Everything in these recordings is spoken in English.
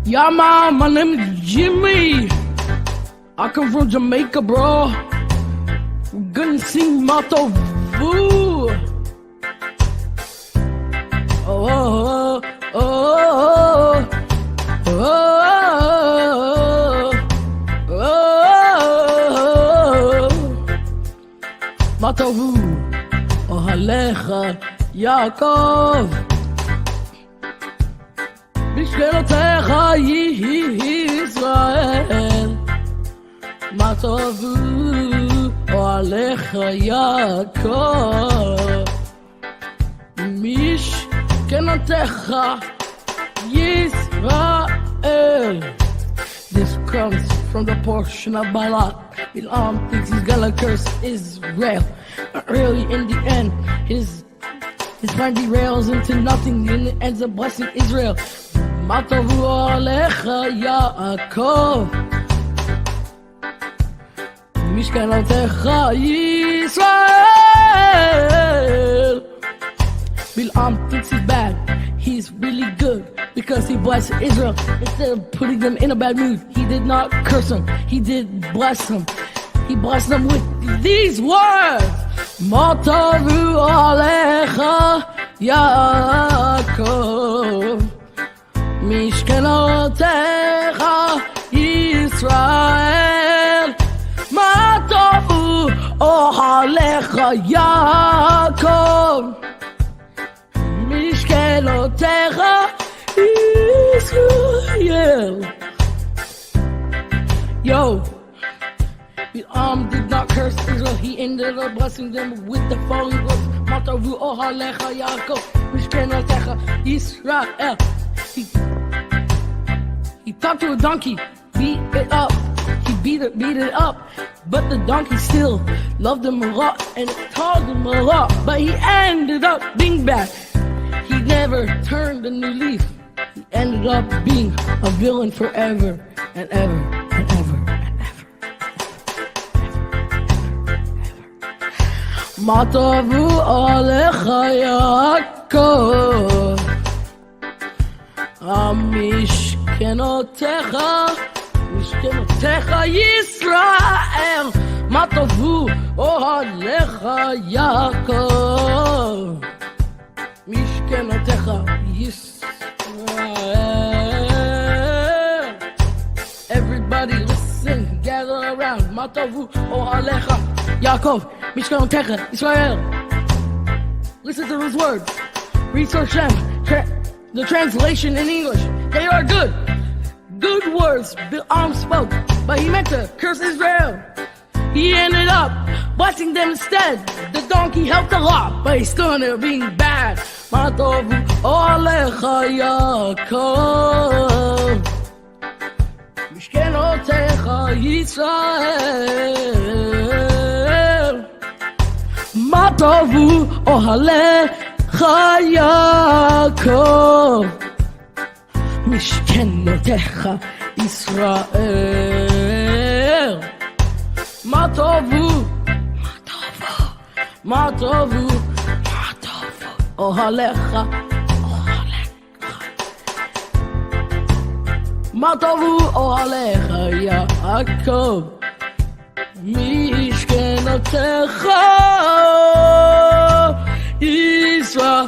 Yeah, man, my name is Jimmy. I come from Jamaica, bro. We're gonna sing Motto Vu. Oh, oh, oh, oh, oh, oh. Motto Vu. Oh, Alecha, Yaakov. בשכנותיך ישראל, מה טובו אוהליך יעקב. משכנותיך ישראל. This comes from the portion of Balak. Bilam thinks he's gonna curse Israel, but really in the end his plan derails into nothing and it ends up blessing Israel. מה טובו עליך יעקב, משכנותיך ישראל. Bilam thinks he's bad, he's really good because he blessed Israel instead of putting them in a bad mood. He did not curse them, he did bless them. He blessed them with these words. מה טובו עליך יעקב, משכנותיך ישראל. מה טובו אוהליך יעקב, משכנותיך ישראל. Yo, Bilam did not curse Israel, he ended up blessing them with the following words. מה טובו אוהליך יעקב, משכנותיך ישראל. He talked to a donkey, beat it up. He beat it up, but the donkey still loved him a lot and it taught him a lot. But he ended up being bad. He never turned a new leaf. He ended up being a villain forever and ever and ever and ever. מה טובו עליך יעקב, משכנותיך ישראל. מה טובו אוהליך יעקב, משכנותיך ישראל. Everybody listen, gather around. מה טובו אוהליך יעקב, משכנותיך ישראל. Listen to those words, research them. The translation in English, they are good. Good words Bilam spoke, but he meant to curse Israel. He ended up blessing them instead. The donkey helped a lot, but he's still ended up being bad. מה טובו עליך יעקב, משכנותיך ישראל. מה טובו אוהליך יעקב, משכנותיך ישראל. מה טובו אוהליך, מה טובו אוהליך יעקב, משכנותיך ישראל.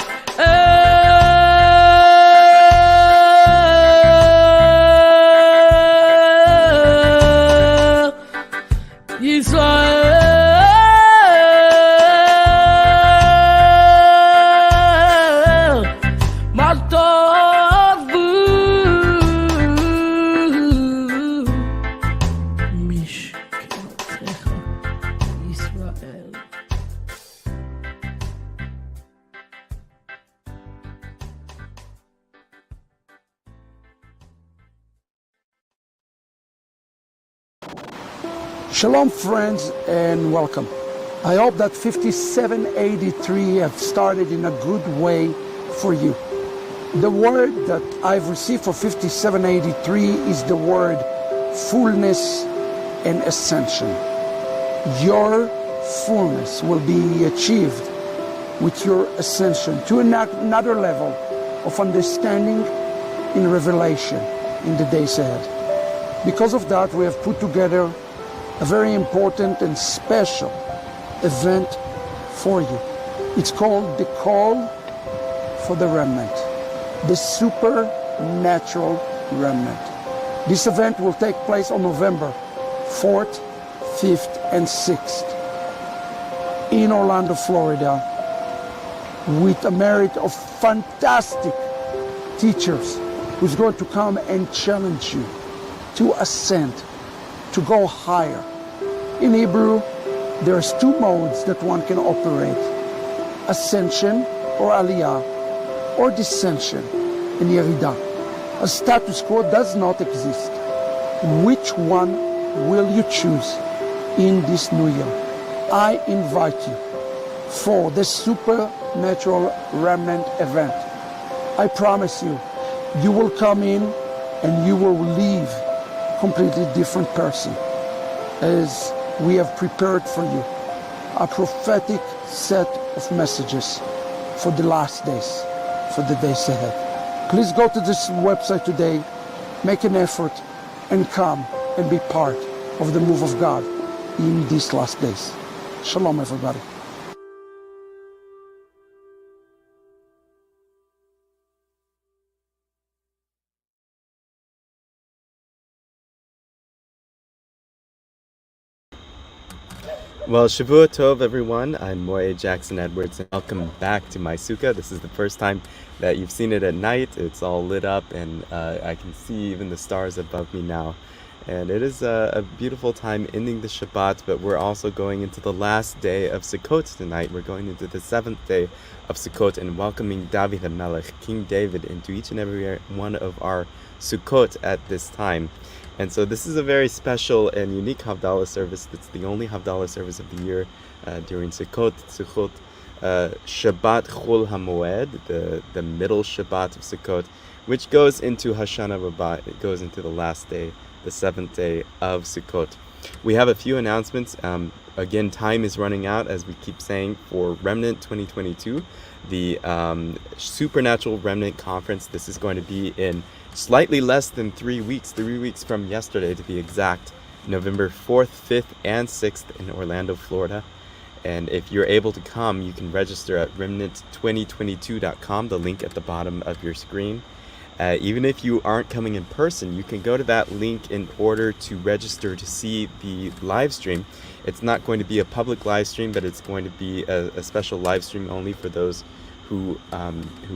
Shalom friends and welcome. I hope that 5783 have started in a good way for you. The word that I've received for 5783 is the word fullness and ascension. Your fullness will be achieved with your ascension to another level of understanding in revelation. in the days ahead. Because of that, we have put together a very important and special event for you. It's called the Call for the Remnant, the Supernatural Remnant. This event will take place on November 4th, 5th, and 6th in Orlando, Florida, with a merit of fantastic teachers who's going to come and challenge you to ascend, to go higher. In Hebrew, there's two modes that one can operate: ascension or aliyah, or descension and yerida. A status quo does not exist. Which one will you choose in this new year? I invite you for the Supernatural Remnant event. I promise you, you will come in and you will leave a completely different person, as we have prepared for you a prophetic set of messages for the last days, for the days ahead. Please go to this website today, make an effort, and come and be part of the move of God in these last days. Shalom, everybody. Well, Shavua Tov, everyone. I'm Maasei Jackson Edwards, and welcome back to my sukkah. This is the first time that you've seen it at night. It's all lit up, and I can see even the stars above me now. And it is a beautiful time ending the Shabbat, but we're also going into the last day of Sukkot tonight. We're going into the 7th day of Sukkot and welcoming David HaMelech, King David, into each and every one of our Sukkot at this time. And so this is a very special and unique Havdalah service. It's the only Havdalah service of the year during Sukkot, Shabbat Chol HaMoed, the middle Shabbat of Sukkot, which goes into Hoshana Rabbah. It goes into the last day, the 7th day of Sukkot. We have a few announcements. Again, time is running out, as we keep saying, for Remnant 2022, the Supernatural Remnant Conference. This is going to be in slightly less than 3 weeks from yesterday to be exact, November 4th, 5th, and 6th in Orlando, Florida. And if you're able to come, you can register at remnant2022.com, the link at the bottom of your screen. Even if you aren't coming in person, you can go to that link in order to register to see the live stream. It's not going to be a public live stream, but it's going to be a special live stream only for those who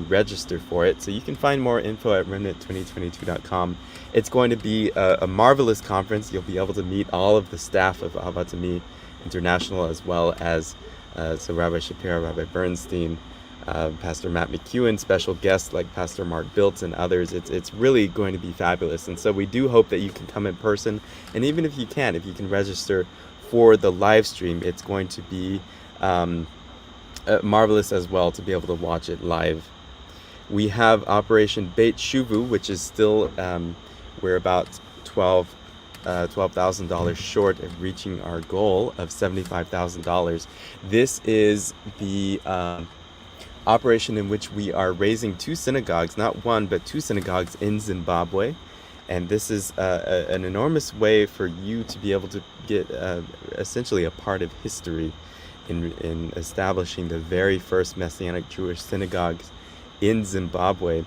register for it. So you can find more info at remnant2022.com. It's going to be a marvelous conference. You'll be able to meet all of the staff of Ahavat Ami International, as well as so Rabbi Shapira, Rabbi Bernstein, Pastor Matt McEwen, special guests like Pastor Mark Biltz and others. It's really going to be fabulous. And so we do hope that you can come in person. And even if you can register for the live stream, it's going to be marvelous as well to be able to watch it live. We have Operation Beit Shuvu, which is still, we're about $12,000 short of reaching our goal of $75,000. This is the operation in which we are raising 2 synagogues, not one, but 2 synagogues in Zimbabwe. And this is an enormous way for you to be able to get essentially a part of history in establishing the very first Messianic Jewish synagogues in Zimbabwe.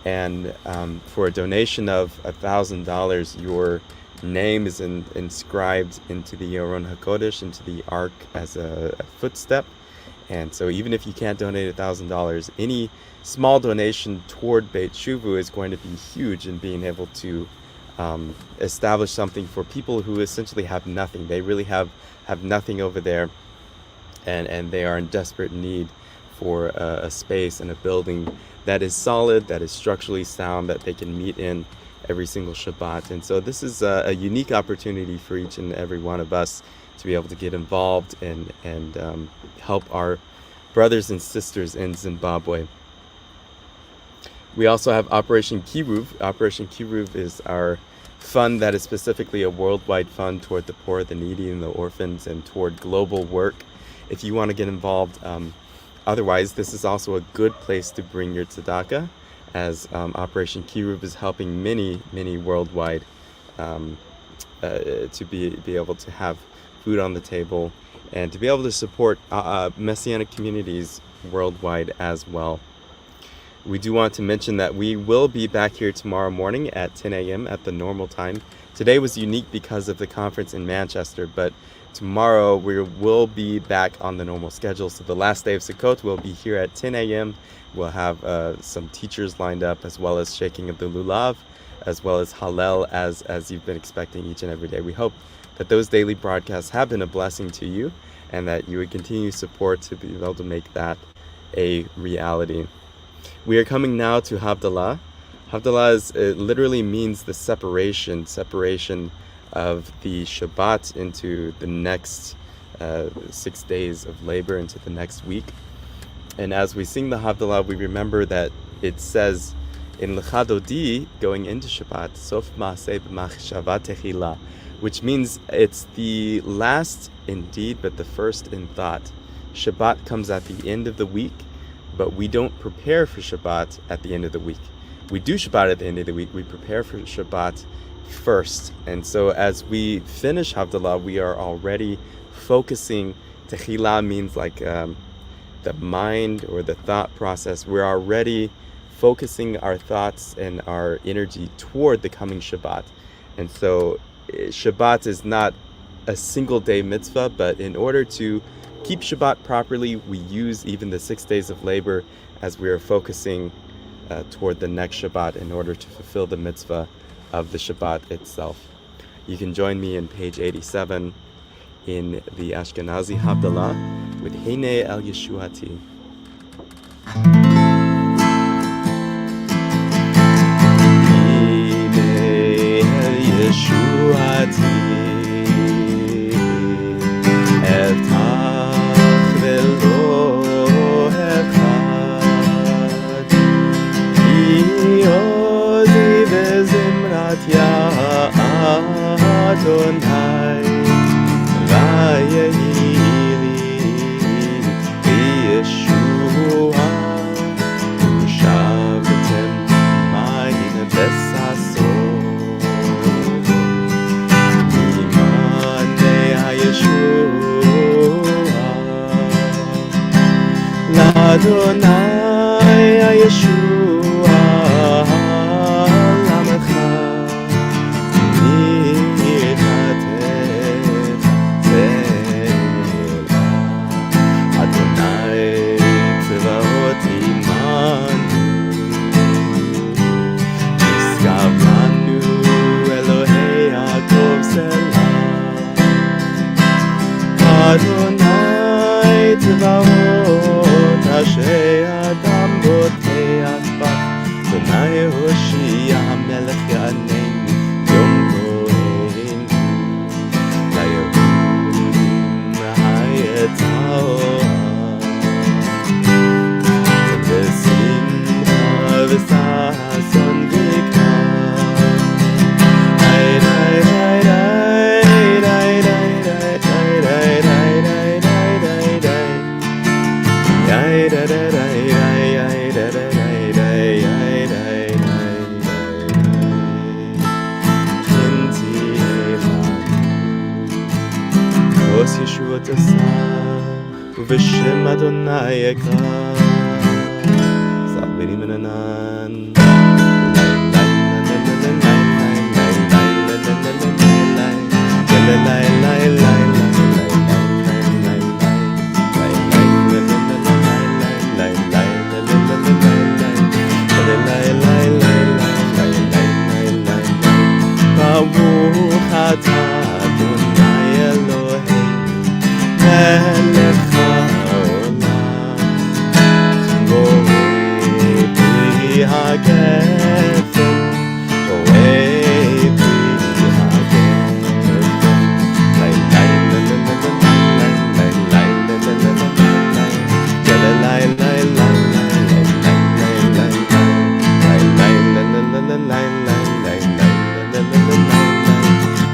And for a donation of $1,000, your name is inscribed into the Aron HaKodesh, into the Ark, as a footstep. And so even if you can't donate $1,000, any small donation toward Beit Shuvu is going to be huge in being able to establish something for people who essentially have nothing. They really have nothing over there, and they are in desperate need for a space and a building that is solid, that is structurally sound, that they can meet in every single Shabbat. And so this is a unique opportunity for each and every one of us to be able to get involved and help our brothers and sisters in Zimbabwe. We also have Operation Kiruv. Operation Kiruv is our fund that is specifically a worldwide fund toward the poor, the needy, and the orphans, and toward global work. If you want to get involved, otherwise, this is also a good place to bring your tzedakah. as Operation Kiruv is helping many worldwide to be able to have food on the table and to be able to support Messianic communities worldwide as well. We do want to mention that we will be back here tomorrow morning at 10 a.m. at the normal time. Today was unique because of the conference in Manchester, but tomorrow we will be back on the normal schedule. So the last day of Sukkot will be here at 10 a.m. We'll have some teachers lined up, as well as shaking of the lulav, as well as Hallel, as you've been expecting each and every day. We hope that those daily broadcasts have been a blessing to you, and that you would continue support to be able to make that a reality. We are coming now to Havdalah. Havdalah literally means the separation of the Shabbat into the next 6 days of labor, into the next week. And as we sing the Havdalah, we remember that it says in Lecha Dodi, going into Shabbat, Sof Maasei b'machshava techila, which means it's the last indeed, but the first in thought. Shabbat comes at the end of the week, but we don't prepare for Shabbat at the end of the week. We do Shabbat at the end of the week. We prepare for Shabbat first. And so as we finish Havdalah, we are already focusing. Techila means like the mind or the thought process. We're already focusing our thoughts and our energy toward the coming Shabbat. And so Shabbat is not a single day mitzvah, but in order to keep Shabbat properly, we use even the 6 days of labor as we are focusing toward the next Shabbat in order to fulfill the mitzvah of the Shabbat itself. You can join me in page 87 in the Ashkenazi Havdalah with Heinei El Yeshuati. Heinei El Yeshuati Evtach velo echad Ki ozi vezimrat ya Adonai Vayehi li Yeshua Ushavtem ma'in besasot Imanei HaYeshua L'Adonai HaYeshua L'Amecha Adonai Tzvaot Asher Adam Boteach Bach Adonai Hoshia HaMelech Yaneinu Yom Kohen Layakum Hayetzaoah V'simcha v'sason v'kar Hay hay hay hay Yeshuot Asah Uv'shem Adonai Ekar Sabiri Menanan Baruch atah Adonai Eloheinu Melech haolam Borei pri hagefen Borei pri hagefen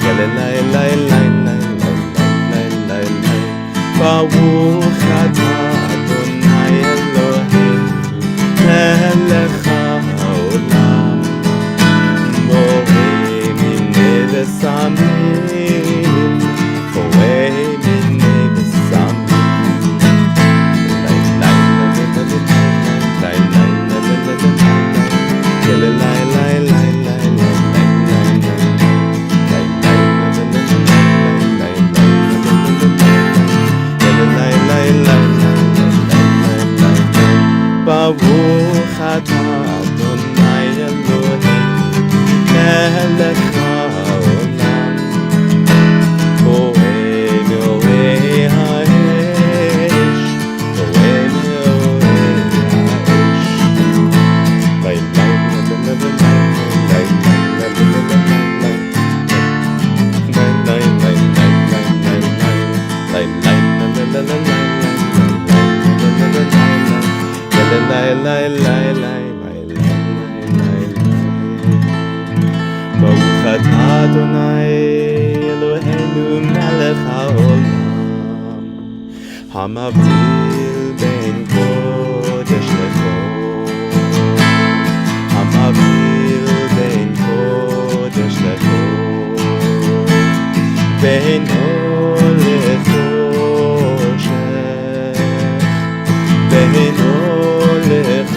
Lay lay lay lay lay lay lay lay lay Baruch atah Adonai Eloheinu Melech haolam אתה אדוני אלוהינו מלך העולם, המבדיל בין קודש לחול, המבדיל בין קודש לחול, בין אור לחושך, בין אור לחושך,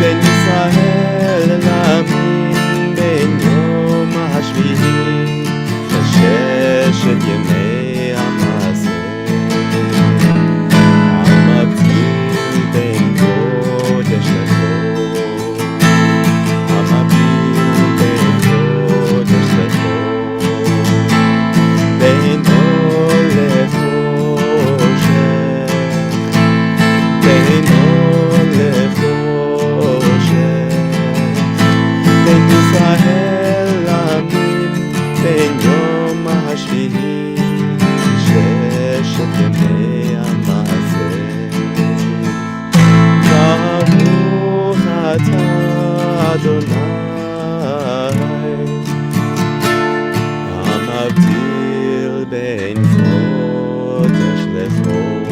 בין ישראל לעמים, בין יום השביעי לששת ימי המעשה, המבדיל בין קודש לחול, המבדיל בין קודש לחול, בין אור לחושך, בין אור לחושך, בין ישראל לעמים, בין יום השביעי ששת ימי המעשה. ברוך אתה אדוני המבדיל בין קודש לחול.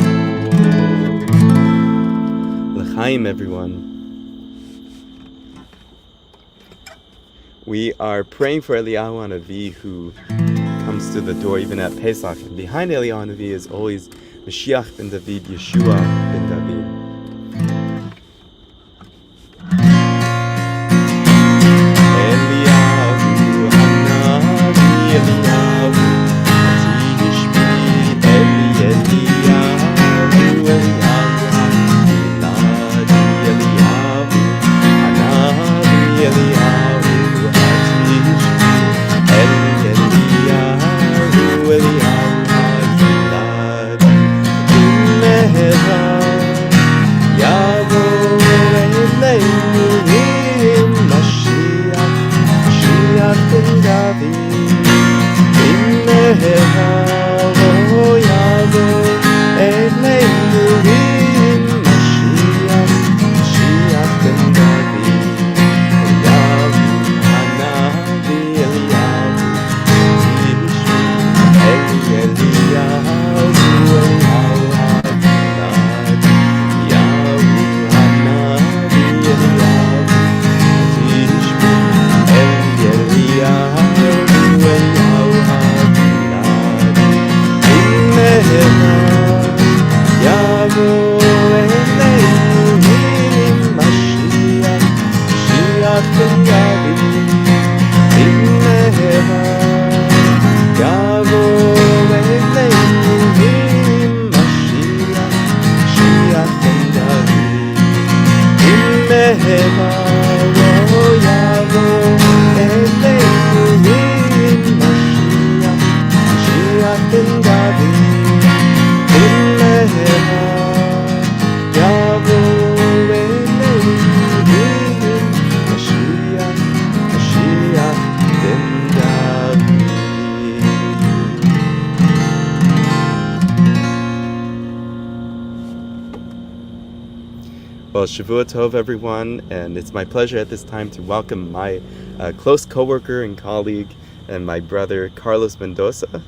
L'chaim, everyone. We are praying for Eliyahu Hanavi, who comes to the door even at Pesach. And behind Eliyahu Hanavi is always Mashiach ben David, Yeshua ben David. Eliyahu Hanavi, Eliyahu Hatishbi, Eliyahu, Eliyahu Hanavi, Eliyahu Well, Shavua Tov, everyone, and it's my pleasure at this time to welcome my close coworker and colleague and my brother Carlos Mendoza,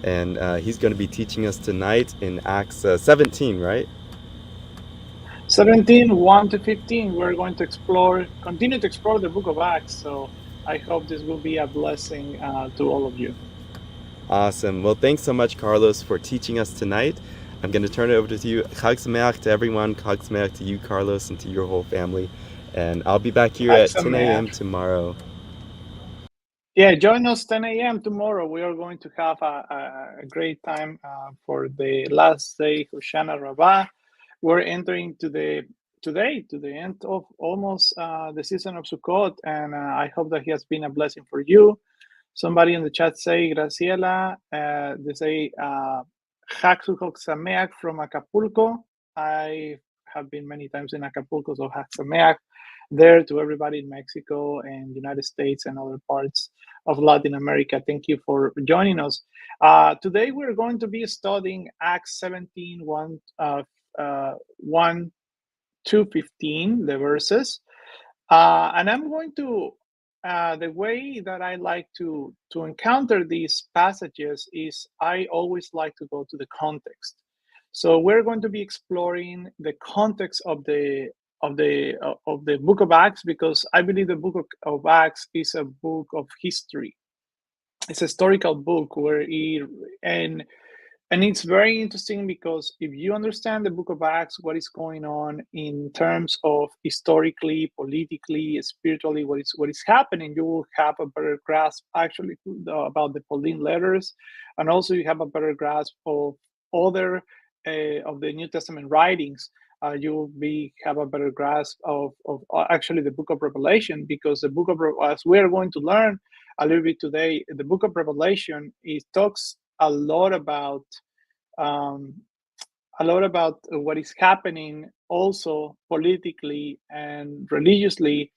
and he's going to be teaching us tonight in Acts 17, right? 17, 1 to 15. We're going to continue to explore the book of Acts. So I hope this will be a blessing to all of you. Awesome. Well, thanks so much, Carlos, for teaching us tonight. I'm going to turn it over to you. Chag Sameach to everyone. Chag Sameach to you, Carlos, and to your whole family. And I'll be back here at 10 a.m. tomorrow. Yeah, join us 10 a.m. tomorrow. We are going to have a great time for the last day, Hoshana Rabbah. We're entering to the end of almost the season of Sukkot, and I hope that he has been a blessing for you. Somebody in the chat say, Graciela, they say, Chag Sukkot Sameach from Acapulco. I have been many times in Acapulco, so Chag Sameach there to everybody in Mexico and United States and other parts of Latin America. Thank you for joining us. Today we're going to be studying Acts 17, 1 to 15, the verses. And I'm going to, the way that I like to encounter these passages is I always like to go to the context. So we're going to be exploring the context of the book of Acts, because I believe the book of Acts is a book of history. It's a historical book where and it's very interesting, because if you understand the book of Acts, what is going on in terms of historically, politically, spiritually, what is happening, you will have a better grasp actually about the Pauline letters, and also you have a better grasp of other of the New Testament writings. You will have a better grasp of actually the book of Revelation, because the book of, as we are going to learn a little bit today, the book of Revelation, it talks a lot about what is happening also politically and religiously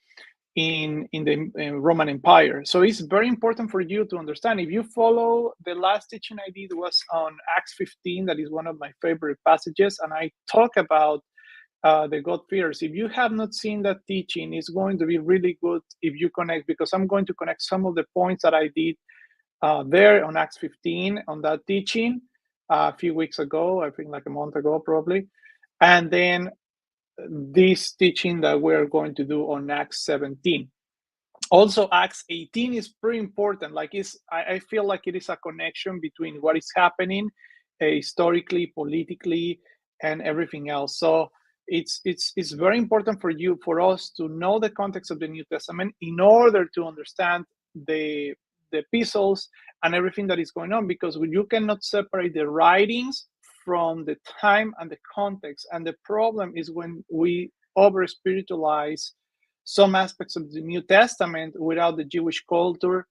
in the Roman Empire. So it's very important for you to understand. If you follow, the last teaching I did was on Acts 15, that is one of my favorite passages, and I talk about the God-fearers. If you have not seen that teaching, it's going to be really good if you connect, because I'm going to connect some of the points that I did there on Acts 15 on that teaching a few weeks ago, I think like a month ago probably, and then this teaching that we're going to do on Acts 17. Also, Acts 18 is pretty important. Like, I feel like it is a connection between what is happening historically, politically, and everything else. So it's very important for us to know the context of the New Testament in order to understand the epistles and everything that is going on, because you cannot separate the writings from the time and the context. And the problem is when we over spiritualize some aspects of the New Testament without the Jewish culture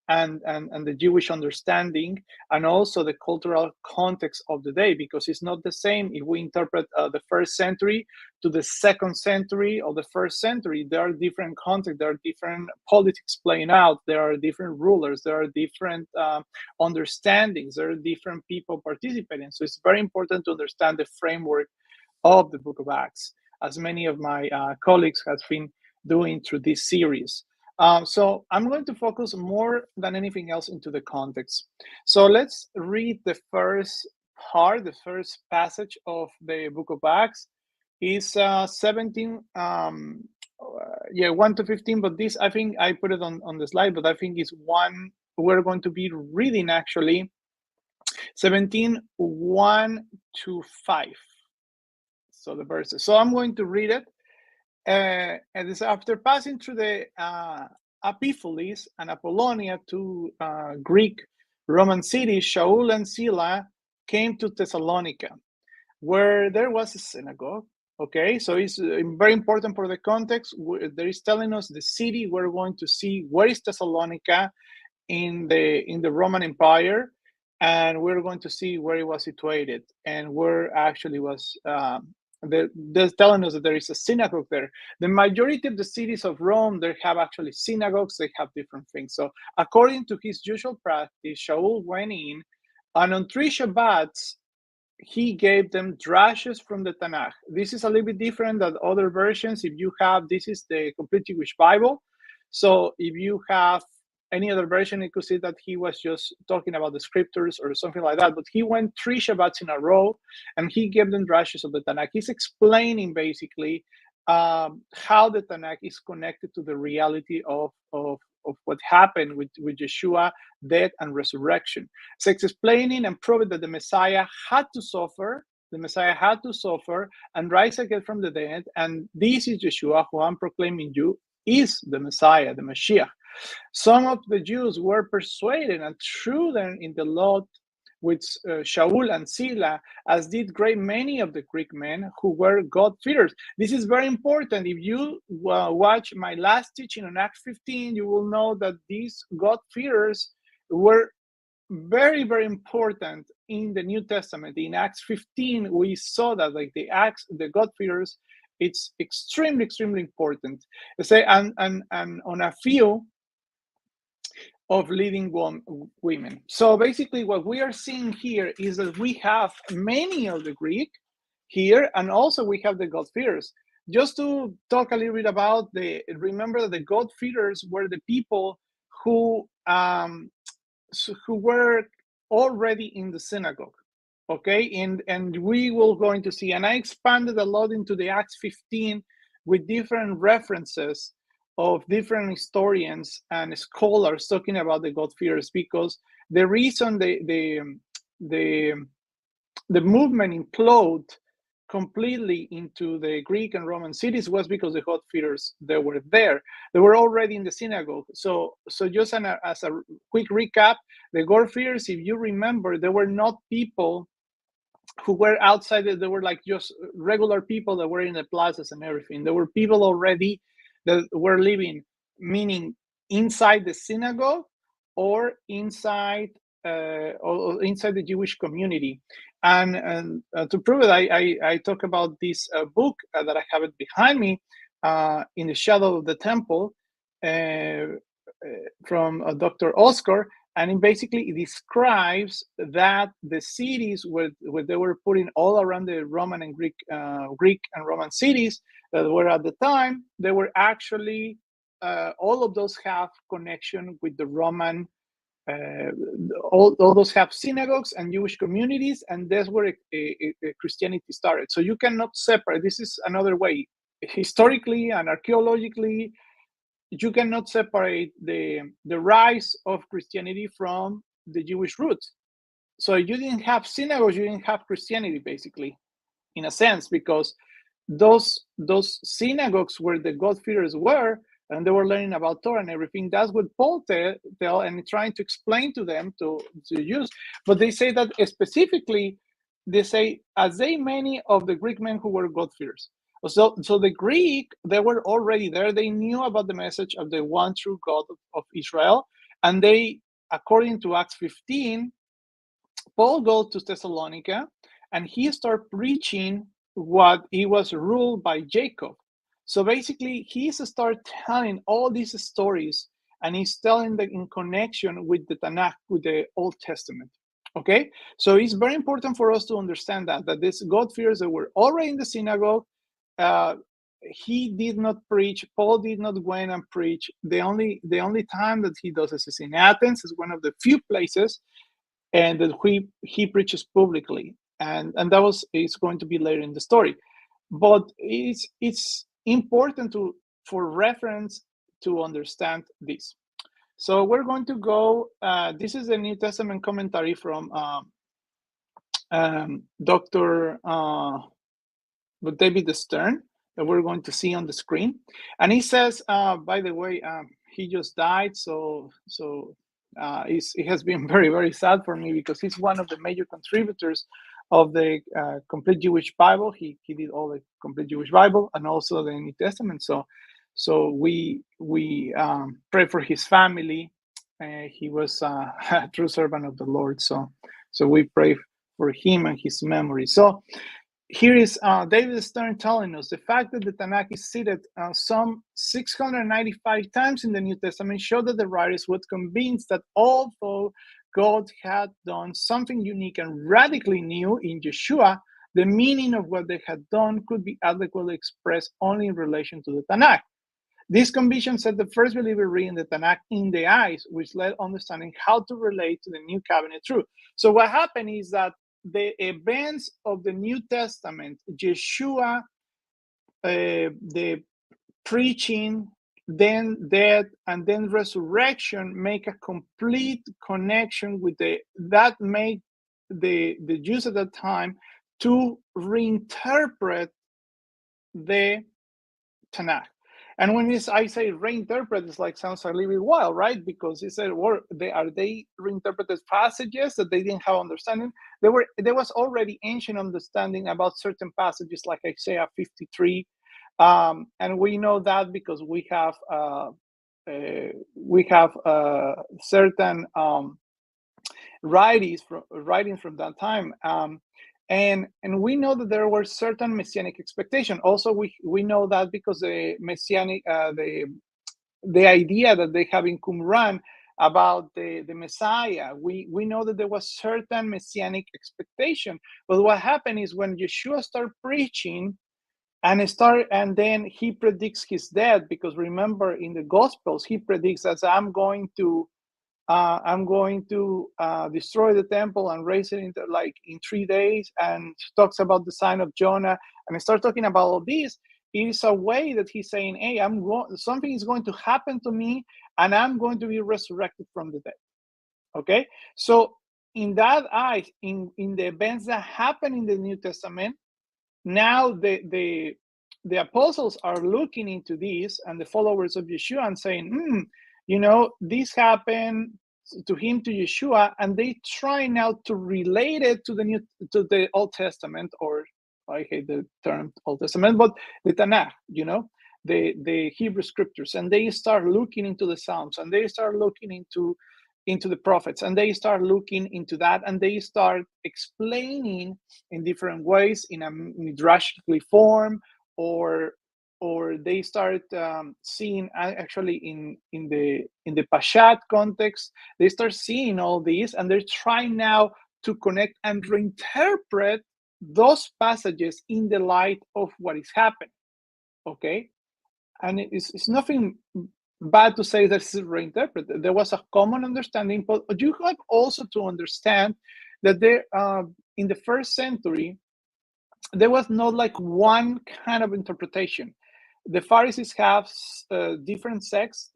and the Jewish understanding, and also the cultural context of the day, because it's not the same if we interpret the first century to the second century or the first century. There are different contexts, there are different politics playing out, there are different rulers, there are different understandings, there are different people participating. So it's very important to understand the framework of the book of Acts, as many of my colleagues have been doing through this series. So I'm going to focus more than anything else into the context. So let's read the first part, the first passage of the book of Acts. Is 17, 1 to 15, but this, I think I put it on the slide, but I think it's one we're going to be reading actually, 17, 1 to 5. So the verses. So I'm going to read it. And this, after passing through the Epipholis and Apollonia, two Greek Roman cities, Shaul and Sila came to Thessalonica, where there was a synagogue. Okay, so it's very important for the context. There is telling us the city. We're going to see where is Thessalonica in the Roman Empire, and we're going to see where it was situated and where actually was. They're telling us that there is a synagogue there. The majority of the cities of Rome, they have actually synagogues. They have different things. So according to his usual practice, Shaul went in, and on 3 Shabbats, he gave them drashes from the Tanakh. This is a little bit different than other versions. If you have, this is the complete Jewish Bible. So if you have any other version, you could see that he was just talking about the scriptures or something like that. But he went 3 Shabbats in a row, and he gave them drashes of the Tanakh. He's explaining basically how the Tanakh is connected to the reality of what happened with Yeshua, death and resurrection. So it's explaining and proving that the Messiah had to suffer. The Messiah had to suffer and rise again from the dead. And this is Yeshua, who I'm proclaiming you, is the Messiah, the Mashiach. Some of the Jews were persuaded and threw them in the lot with Shaul and Sila, as did great many of the Greek men who were God-fearers. This is very important. If you watch my last teaching on Acts 15, you will know that these God-fearers were very, very important in the New Testament. In Acts 15, we saw that, like the God-fearers, it's extremely, extremely important. Say, and on a few of leading women. So basically what we are seeing here is that we have many of the Greek here, and also we have the God-fearers. just to talk a little bit about remember that the God-fearers were the people who were already in the synagogue. Okay, and we will going to see, and I expanded a lot into the Acts 15 with different references of different historians and scholars talking about the God-fearers, because the reason the movement imploded completely into the Greek and Roman cities was because the God-fearers that were there, they were already in the synagogue. So just as a quick recap, the God-fearers, if you remember, they were not people who were outside. They were like just regular people that were in the plazas and everything. There were people already that were living, meaning inside the synagogue or inside the Jewish community. And to prove it, I talk about this book that I have it behind me, In the Shadow of the Temple, from Dr. Oscar. And it basically describes that the cities where they were putting all around the Roman and Greek and Roman cities that were at the time, they were actually all of those have connection with the Roman. All those have synagogues and Jewish communities, and that's where Christianity started. So you cannot separate. This is another way, historically and archaeologically, you cannot separate the rise of Christianity from the Jewish roots. So you didn't have synagogues, you didn't have Christianity, basically, in a sense, because those synagogues where the God-fearers were, and they were learning about Torah and everything. That's what Paul tell and trying to explain to them to use. But they say that specifically, they say, as they many of the Greek men who were God-fearers. So the Greek, they were already there. They knew about the message of the one true God of Israel. And they, according to Acts 15, Paul goes to Thessalonica and he started preaching what he was ruled by Jacob. So basically, he's started telling all these stories, and he's telling them in connection with the Tanakh, with the Old Testament. Okay, so it's very important for us to understand that these God-fearers that were already in the synagogue, he did not preach. Paul did not go in and preach. The only time that he does this is in Athens. Is one of the few places, and that he preaches publicly, and that is going to be later in the story. But it's important for reference to understand this. So we're going to go. This is the New Testament commentary from Dr. David Stern that we're going to see on the screen, and he says, by the way, he just died, so it has been very, very sad for me, because he's one of the major contributors of the Complete Jewish Bible. He did all the Complete Jewish Bible and also the New Testament. So we pray for his family. He was a true servant of the Lord. So we pray for him and his memory. So here is David Stern telling us the fact that the Tanakh is cited some 695 times in the New Testament show that the writers were convinced that although God had done something unique and radically new in Yeshua, the meaning of what they had done could be adequately expressed only in relation to the Tanakh. This conviction set the first believer reading the Tanakh in the eyes, which led understanding how to relate to the New Covenant truth. So what happened is that the events of the New Testament, Yeshua, the preaching, then death, and then resurrection, make a complete connection with that made the Jews at that time to reinterpret the Tanakh. And when I say reinterpret, it's like sounds a little bit wild, right? Because he said, well, are they reinterpreted passages that they didn't have understanding? There was already ancient understanding about certain passages like Isaiah 53, and we know that because we have certain writings from that time. And we know that there were certain messianic expectations. Also, we know that because the messianic, the idea that they have in Qumran about the Messiah, we know that there was certain messianic expectation. But what happened is when Yeshua started preaching, and then he predicts his death, because remember in the Gospels he predicts that I'm going to destroy the temple and raise it into like in 3 days, and talks about the sign of Jonah, and I start talking about all this. It is a way that he's saying, hey, something is going to happen to me, and I'm going to be resurrected from the dead. Okay, so in that eyes, in the events that happen in the New Testament, now the apostles are looking into this, and the followers of Yeshua, and saying, this happened to him, to Yeshua, and they try now to relate it to the Old Testament, or I hate the term Old Testament, but the Tanakh, the Hebrew scriptures, and they start looking into the Psalms, and they start looking into the prophets, and they start looking into that, and they start explaining in different ways, in a midrashically form, or they start seeing actually in the Pashat context. They start seeing all these, and they're trying now to connect and reinterpret those passages in the light of what is happening. Okay, and it's nothing bad to say that it's reinterpreted. There was a common understanding, but you have also to understand that there, in the first century, there was not like one kind of interpretation. The Pharisees have different sects.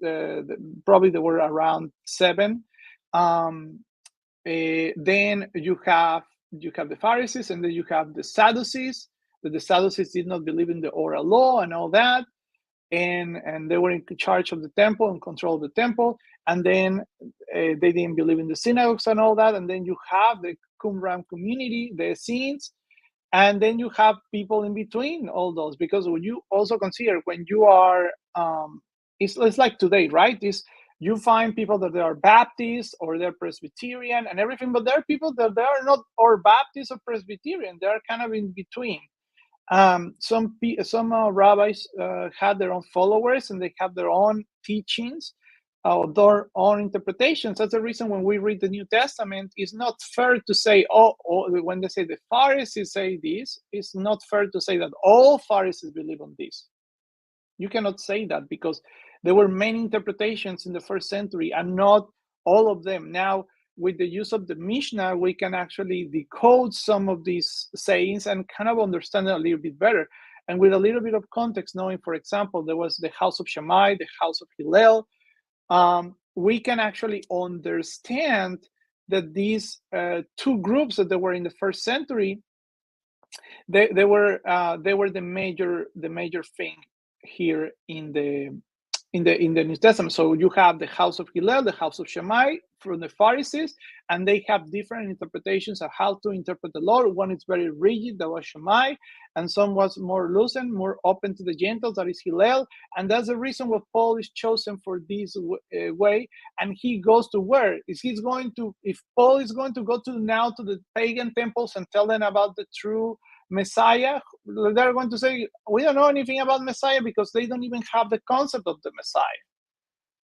Probably there were around 7. Then you have the Pharisees, and then you have the Sadducees. The Sadducees did not believe in the oral law and all that. And they were in charge of the temple and control the temple, and then they didn't believe in the synagogues and all that. And then you have the Qumran community, the Essenes, and then you have people in between all those, because when you also consider, when you are it's like today, right? You find people that they are Baptist or they're Presbyterian and everything, but there are people that they are not or Baptist or Presbyterian. They are kind of in between. Some rabbis had their own followers, and they have their own teachings, their own interpretations. That's the reason when we read the New Testament, it's not fair to say, when they say the Pharisees say this, it's not fair to say that all Pharisees believe on this. You cannot say that, because there were many interpretations in the first century, and not all of them. Now, with the use of the Mishnah, we can actually decode some of these sayings and kind of understand it a little bit better. And with a little bit of context, knowing, for example, there was the house of Shammai, the house of Hillel, we can actually understand that these 2 groups that they were in the first century, they were the major thing here in the New Testament. So you have the house of Hillel, the house of Shammai from the Pharisees, and they have different interpretations of how to interpret the law. One is very rigid, that was Shammai, and some was more loosened, more open to the Gentiles, that is Hillel. And that's the reason why Paul is chosen for this way. And he goes to where? If Paul is going to go to the pagan temples and tell them about the true Messiah, they're going to say, we don't know anything about Messiah, because they don't even have the concept of the Messiah.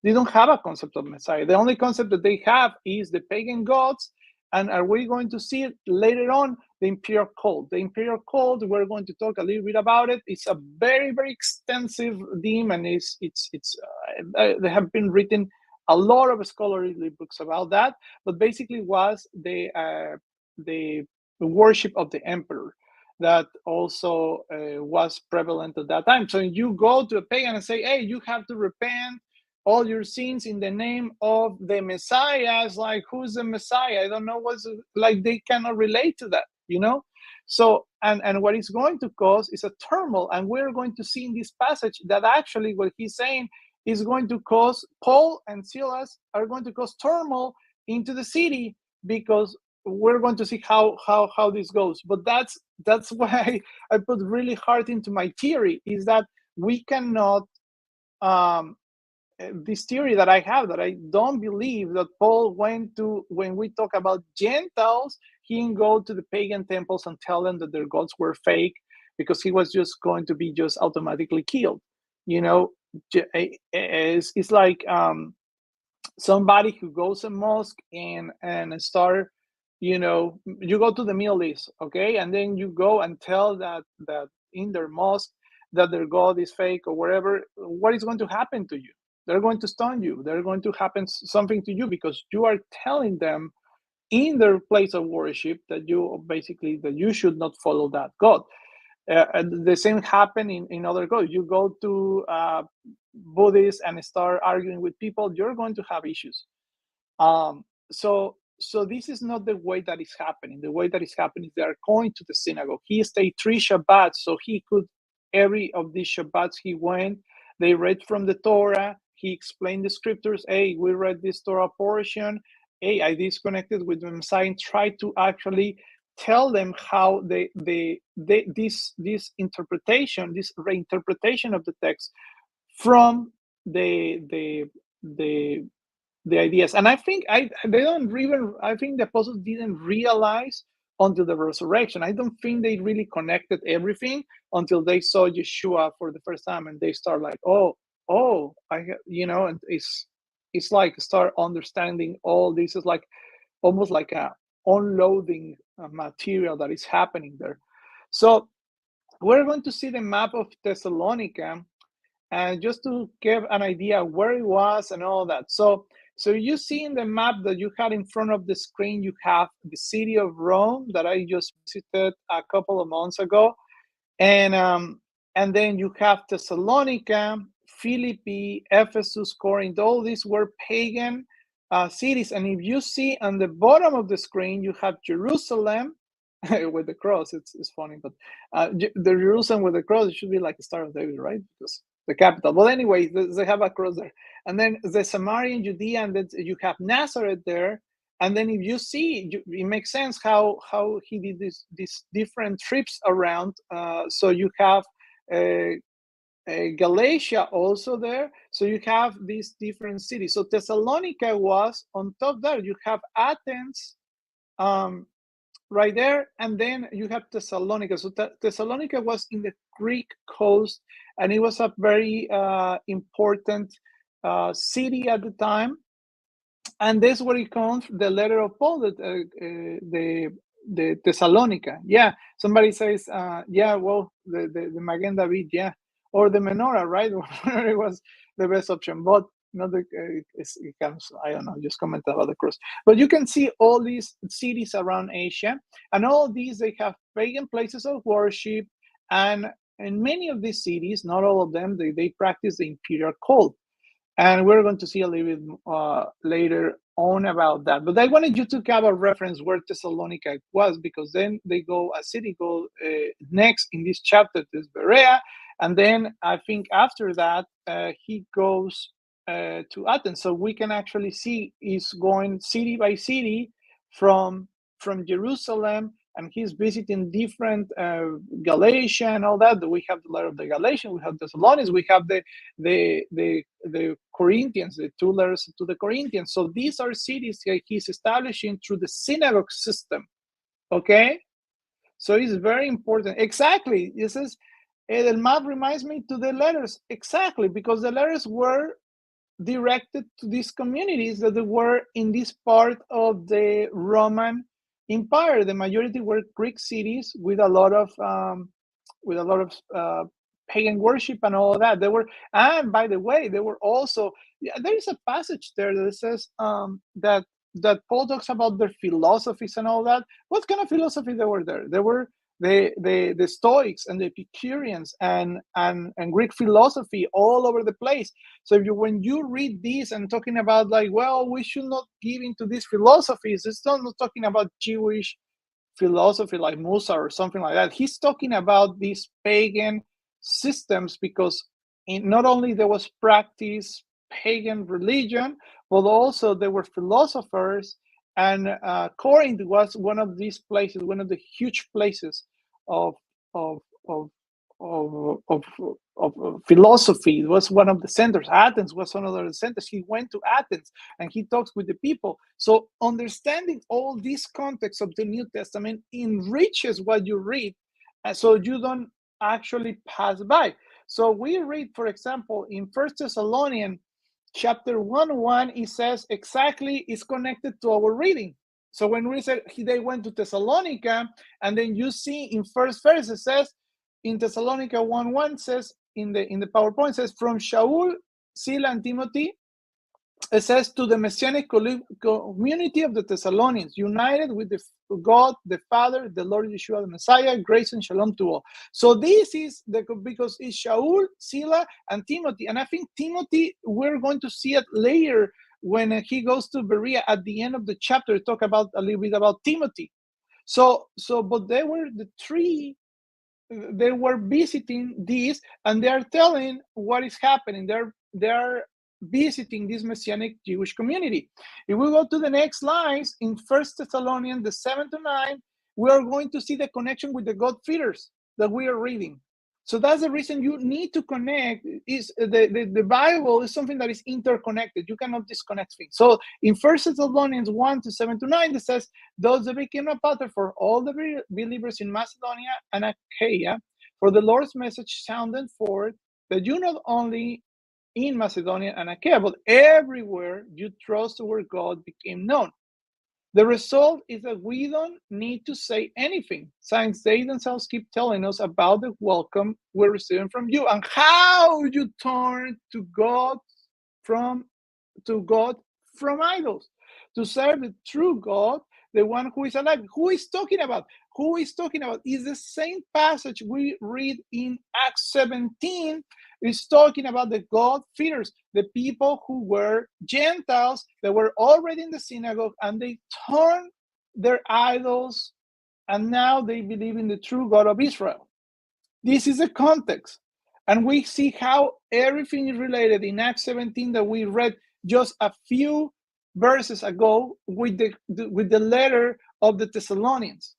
They don't have a concept of Messiah. The only concept that they have is the pagan gods. And are we going to see it later on? The imperial cult. The imperial cult, we're going to talk a little bit about it. It's a very, very extensive theme, and they have been written a lot of scholarly books about that. But basically, was the worship of the emperor that also was prevalent at that time. So you go to a pagan and say, hey, you have to repent all your sins in the name of the Messiah. It's like, who's the Messiah? I don't know what's, like, they cannot relate to that, So, and what it's going to cause is a turmoil. And we're going to see in this passage that actually what he's saying is going to cause, Paul and Silas are going to cause turmoil into the city, because we're going to see how this goes. But that's why I put really hard into my theory, is that we cannot, this theory that I have, that I don't believe that Paul went to, when we talk about Gentiles, he didn't go to the pagan temples and tell them that their gods were fake, because he was just going to be just automatically killed. It's like somebody who goes to mosque and start, you go to the Middle East, okay, and then you go and tell that in their mosque that their God is fake or whatever, what is going to happen to you? They're going to stone you. They're going to happen something to you because you are telling them in their place of worship that you should not follow that God. And the same happen in other gods. You go to Buddhists and start arguing with people, you're going to have issues. So this is not the way that is happening. The way that is happening is they are going to the synagogue. He stayed 3 Shabbats, so he could, every of these Shabbats he went, they read from the Torah, he explained the scriptures. Hey, we read this Torah portion. Hey, I disconnected with the Maasei and tried to actually tell them how this interpretation, this reinterpretation of the text from the ideas. And I think I think the apostles didn't realize until the resurrection. I don't think they really connected everything until they saw Yeshua for the first time, and they start like, and it's like start understanding all this is like almost like a unloading material that is happening there. So we're going to see the map of Thessalonica, and just to give an idea where it was and all that. So you see in the map that you had in front of the screen, you have the city of Rome that I just visited a couple of months ago, and then you have Thessalonica, Philippi, Ephesus, Corinth. All these were pagan cities. And if you see on the bottom of the screen, you have Jerusalem with the cross. It's funny, but the Jerusalem with the cross, it should be like the Star of David, right? Because the capital. But anyway, they have a cross there. And then the Samarian Judea, and then you have Nazareth there. And then if you see, it makes sense how he did these different trips around. So you have Galatia also there. So you have these different cities. So Thessalonica was on top there. You have Athens right there, and then you have Thessalonica. So Thessalonica was in the Greek coast, and it was a very important city at the time. And that's where it comes, the letter of Paul, the Thessalonica. Yeah, somebody says, the Magen David, yeah, or the menorah, right? It was the best option, but not it comes, I don't know, just comment about the cross. But you can see all these cities around Asia, and all these, they have pagan places of worship, and in many of these cities, not all of them, they practice the imperial cult. And we're going to see a little bit later on about that. But I wanted you to have a reference where Thessalonica was, because then they go, a city go next in this chapter, is Berea. And then I think after that, he goes to Athens. So we can actually see he's going city by city from Jerusalem, and he's visiting different Galatia and all that. We have the letter of the Galatians, we have Thessalonians, we have the Corinthians, the 2 letters to the Corinthians. So these are cities that he's establishing through the synagogue system. Okay, so it's very important. Exactly, this is the map reminds me to the letters, exactly, because the letters were directed to these communities that were in this part of the Roman Empire. The majority were Greek cities with a lot of pagan worship and all of that. They were, and by the way, they were also. There is a passage there that says that Paul talks about their philosophies and all that. What kind of philosophy they were there? They were the Stoics and the Epicureans and Greek philosophy all over the place. So when you read this and talking about like, well, we should not give into these philosophies, it's not talking about Jewish philosophy like Musa or something like that. He's talking about these pagan systems, because not only there was practice pagan religion, but also there were philosophers. And Corinth was one of these places, one of the huge places of philosophy. It was one of the centers. Athens was one of the centers. He went to Athens and he talks with the people. So understanding all this context of the New Testament enriches what you read, so you don't actually pass by. So we read, for example, in 1 Thessalonians chapter 1:1, it says exactly, it's connected to our reading. So when we said they went to Thessalonica, and then you see in first verse it says in Thessalonica 1:1 says in the PowerPoint says from Shaul, Sila, and Timothy. It says to the Messianic community of the Thessalonians, united with the God, the Father, the Lord Yeshua, the Messiah, grace and shalom to all. So this is because it's Shaul, Sila, and Timothy. And I think Timothy, we're going to see it later when he goes to Berea at the end of the chapter, talk about a little bit about Timothy. But they were the three, they were visiting this, and they're telling what is happening. They're visiting this Messianic Jewish community. If we go to the next lines in 1 Thessalonians, the 7-9, we are going to see the connection with the God-fearers that we are reading. So that's the reason you need to connect. Is the Bible is something that is interconnected. You cannot disconnect things. So in 1 Thessalonians 1-7-9, it says, those that became a pattern for all the believers in Macedonia and Achaia, for the Lord's message sounded forth, that you not only in Macedonia and Achaia, but everywhere you trust where God became known. The result is that we don't need to say anything, since they themselves keep telling us about the welcome we're receiving from you and how you turn to God from idols, to serve the true God, the one who is alive. Who is talking about? Who is talking about? Is the same passage we read in Acts 17. Is talking about the God-fearers, the people who were Gentiles that were already in the synagogue, and they turned their idols, and now they believe in the true God of Israel. This is the context. And we see how everything is related in Acts 17 that we read just a few verses ago with the letter of the Thessalonians.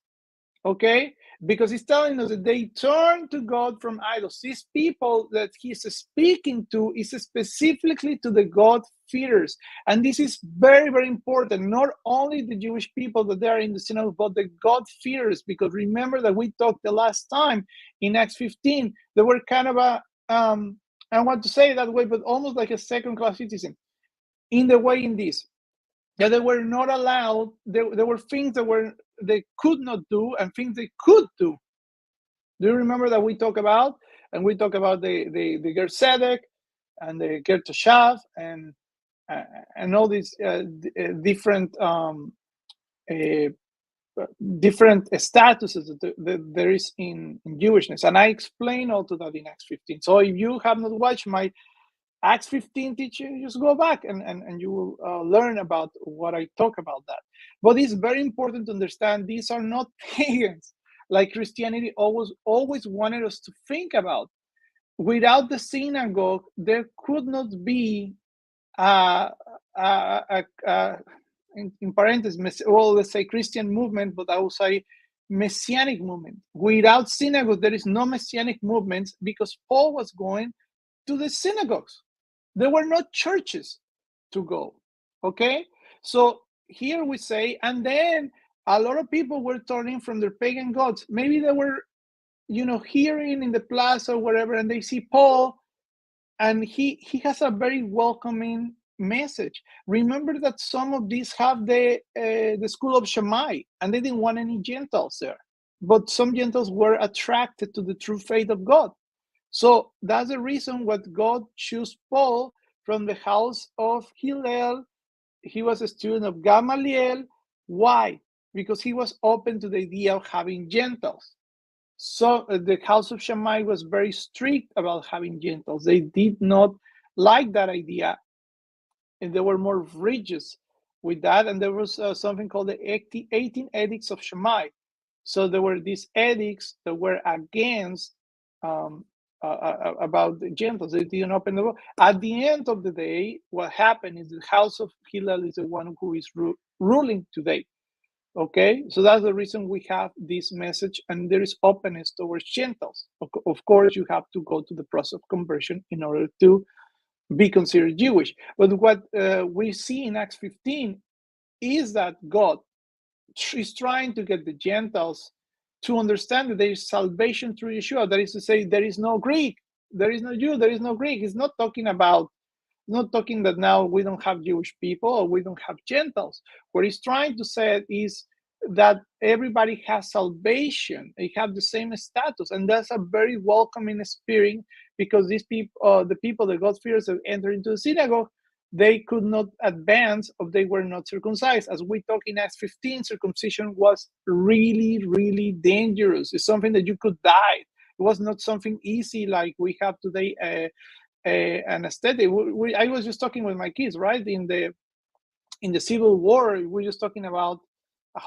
Okay? Because he's telling us that they turn to God from idols. These people that he's speaking to is specifically to the God-fearers. And this is very, very important. Not only the Jewish people that they are in the synagogue, but the God-fearers. Because remember that we talked the last time in Acts 15, they were kind of I don't want to say it that way, but almost like a second-class citizen. In the way in this, that they were not allowed, there were things that they could not do and things they could do. Do you remember that we talk about? And we talk about the Ger Tzedek and the Ger Toshav and all these different statuses that there is in Jewishness. And I explain all to that in Acts 15. So if you have not watched my Acts 15 teaching, just go back and you will learn about what I talk about that. But it's very important to understand these are not pagans like Christianity always wanted us to think about. Without the synagogue, there could not be in parentheses, well, let's say Christian movement, but I will say Messianic movement. Without synagogue, there is no Messianic movements because Paul was going to the synagogues. There were no churches to go, okay? So here we say, and then a lot of people were turning from their pagan gods. Maybe they were, hearing in the plaza or wherever, and they see Paul, and he has a very welcoming message. Remember that some of these have the school of Shammai, and they didn't want any Gentiles there. But some Gentiles were attracted to the true faith of God. So that's the reason what God chose Paul from the house of Hillel. He was a student of Gamaliel. Why? Because he was open to the idea of having Gentiles. So the house of Shammai was very strict about having Gentiles. They did not like that idea, and they were more rigid with that. And there was something called the 18 Edicts of Shammai. So there were these edicts that were against about the Gentiles. They didn't open the door. At the end of the day, what happened is the house of Hillel is the one who is ruling today. Okay, so that's the reason we have this message, and there is openness towards Gentiles. Of course, you have to go to the process of conversion in order to be considered Jewish. But what we see in Acts 15 is that God is trying to get the Gentiles to understand that there is salvation through Yeshua. That is to say, there is no Greek, there is no Jew, there is no Greek. It's not talking that now we don't have Jewish people or we don't have Gentiles. What he's trying to say is that everybody has salvation. They have the same status, and that's a very welcoming spirit, because these people, the God-fearers that enter into the synagogue, they could not advance if they were not circumcised. As we talk in Acts 15, circumcision was really, really dangerous. It's something that you could die. It was not something easy like we have today, an aesthetic. I was just talking with my kids, right? In the Civil War, we were just talking about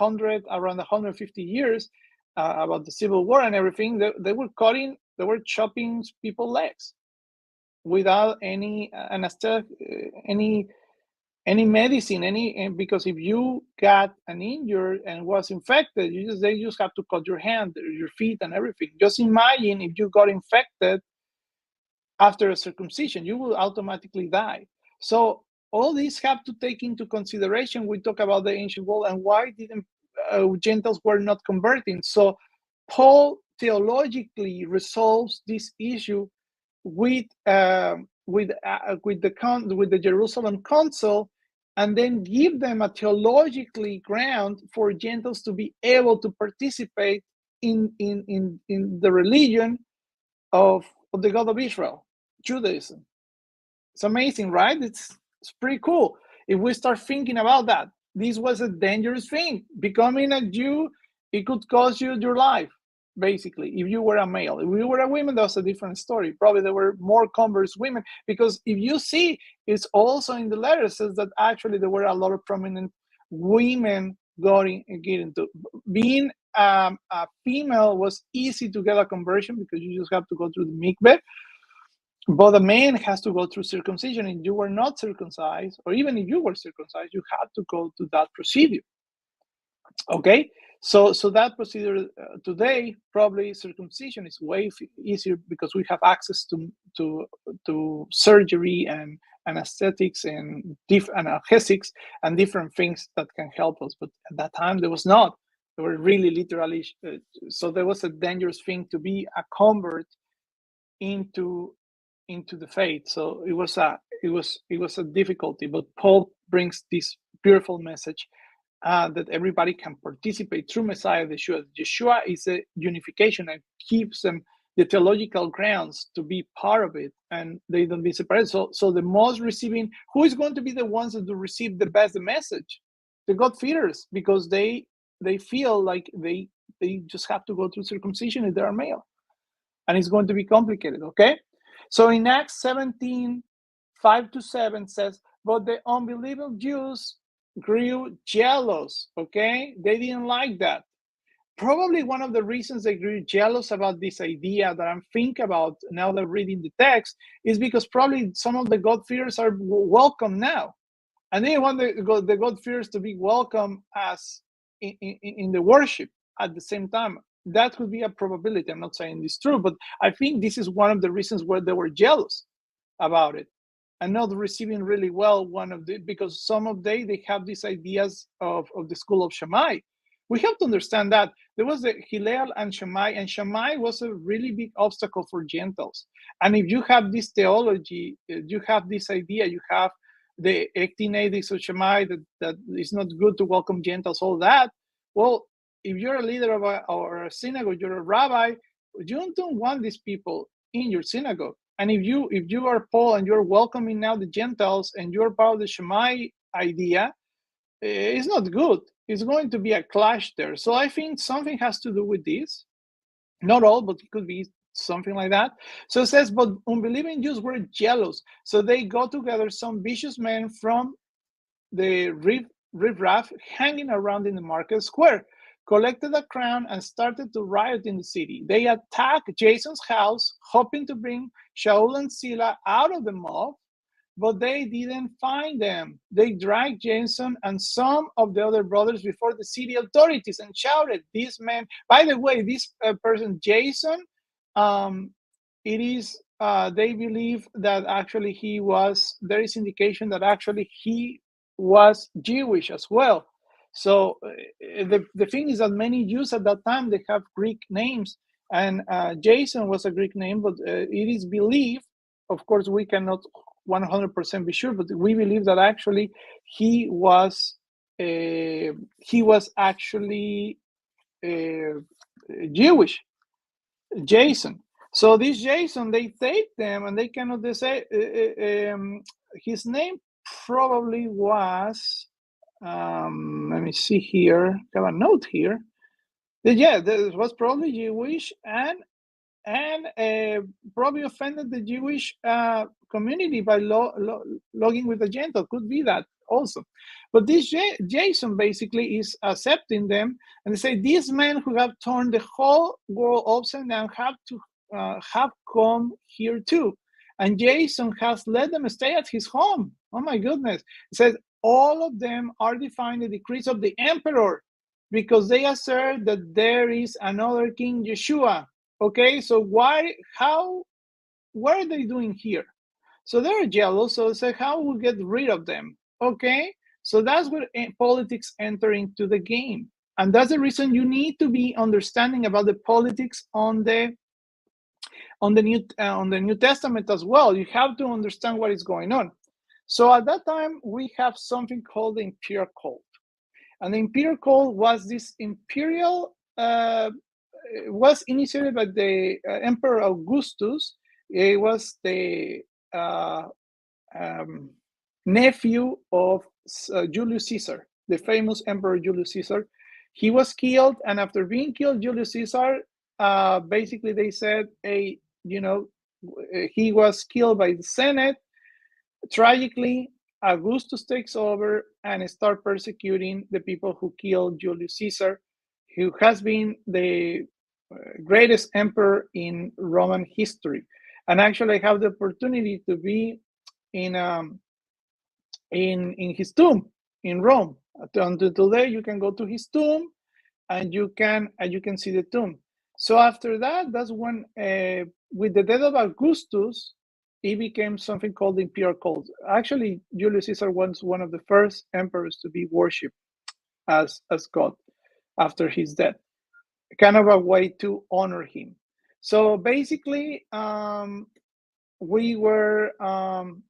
around 150 years, about the Civil War and everything. They were chopping people's legs without any anesthetic, any medicine, because if you got an injury and was infected, they just have to cut your hand, your feet, and everything. Just imagine if you got infected after a circumcision, you will automatically die. So all these have to take into consideration. We talk about the ancient world and why didn't Gentiles were not converting. So Paul theologically resolves this issue with the Jerusalem Council, and then give them a theologically ground for Gentiles to be able to participate in the religion of the God of Israel, Judaism. It's amazing, right? It's pretty cool. If we start thinking about that, this was a dangerous thing. Becoming a Jew, it could cost you your life, basically, if you were a male. If you were a woman, that's a different story. Probably there were more converts women, because if you see, it's also in the letter, says that actually there were a lot of prominent women getting into. Being a female was easy to get a conversion, because you just have to go through the mikveh. But a man has to go through circumcision, and you were not circumcised, or even if you were circumcised, you had to go to that procedure. Okay, so that procedure today, probably circumcision is way easier, because we have access to surgery and anesthetics and analgesics and different things that can help us. But at that time, there was not. They were really literally. So there was a dangerous thing to be a convert into the faith. So it was a difficulty. But Paul brings this beautiful message that everybody can participate through Messiah Yeshua. Yeshua is a unification and keeps them the theological grounds to be part of it, and they don't be separated. So the most receiving, who is going to be the ones that will receive the best the message? The God-fearers, because they feel like they just have to go through circumcision if they are male, and it's going to be complicated. Okay, so in Acts 17, 5-7 says, but the unbelieving Jews grew jealous. Okay, they didn't like that. Probably one of the reasons they grew jealous about this idea that I'm thinking about now that I'm reading the text is because probably some of the God-fearers are welcome now, and they want the God-fearers to be welcome as in the worship at the same time. That could be a probability. I'm not saying this is true, but I think this is one of the reasons where they were jealous about it and not receiving really well because some of they have these ideas of the school of Shammai. We have to understand that there was the Hillel and Shammai was a really big obstacle for Gentiles. And if you have this theology, you have this idea, you have the 18 edicts of Shammai that it's not good to welcome Gentiles, all that. Well, if you're a leader of a synagogue, you're a rabbi, you don't want these people in your synagogue. And if you are Paul and you're welcoming now the Gentiles and you're part of the Shammai idea, it's not good. It's going to be a clash there. So I think something has to do with this. Not all, but it could be something like that. So it says, but unbelieving Jews were jealous. So they got together some vicious men from the riffraff hanging around in the market square, collected a crowd and started to riot in the city. They attacked Jason's house, hoping to bring Shaul and Sila out of the mob, but they didn't find them. They dragged Jason and some of the other brothers before the city authorities and shouted, "This man," by the way, this person, Jason, it is, they believe that actually there is indication that actually he was Jewish as well. So the thing is that many Jews at that time, they have Greek names, and Jason was a Greek name, but it is believed, of course, we cannot 100% be sure, but we believe that actually he was he was actually Jewish, Jason. So this Jason, they take them and they cannot say his name probably was. Let me see here. I have a note here. Yeah, this was probably Jewish and probably offended the Jewish community by logging with the Gentile. Could be that also. But this Jason basically is accepting them, and they say these men who have turned the whole world upside down have come here too. And Jason has let them stay at his home. Oh my goodness. It says all of them are defying the decrees of the emperor because they assert that there is another King Yeshua. Okay, so what are they doing here? So they're jealous, so it's like, how we get rid of them? Okay, so that's where politics enter into the game. And that's the reason you need to be understanding about the politics on the New Testament as well. You have to understand what is going on. So at that time, we have something called the imperial cult. And the imperial cult was this imperial was initiated by the Emperor Augustus. It was the nephew of Julius Caesar, the famous Emperor Julius Caesar. He was killed, and after being killed, Julius Caesar, basically they said, he was killed by the Senate. Tragically, Augustus takes over and starts persecuting the people who killed Julius Caesar, who has been the greatest emperor in Roman history. And actually, I have the opportunity to be in his tomb in Rome. Until today, you can go to his tomb, and you can see the tomb. So after that, that's when, with the death of Augustus, it became something called the imperial cult. Actually, Julius Caesar was one of the first emperors to be worshipped as God after his death. Kind of a way to honor him. So basically, we were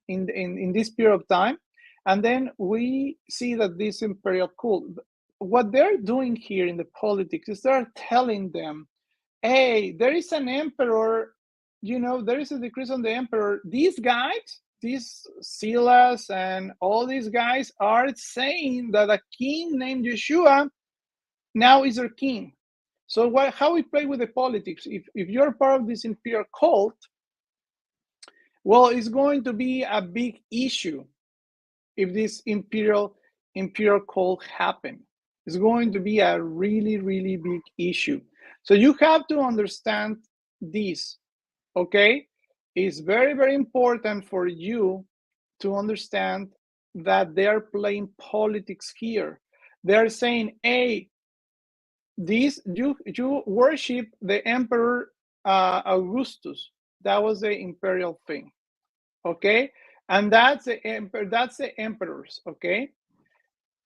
in this period of time, and then we see that this imperial cult, what they're doing here in the politics is they're telling them, hey, there is an emperor, there is a decree on the emperor. These guys, these Silas and all these guys are saying that a king named Yeshua now is their king. So how we play with the politics, if you're part of this imperial cult, well, it's going to be a big issue if this imperial cult happen. It's going to be a really, really big issue. So you have to understand this, okay? It's very, very important for you to understand that they are playing politics here. They're saying, hey, you worship the Emperor Augustus. That was the imperial thing, okay? And that's the emperors, okay?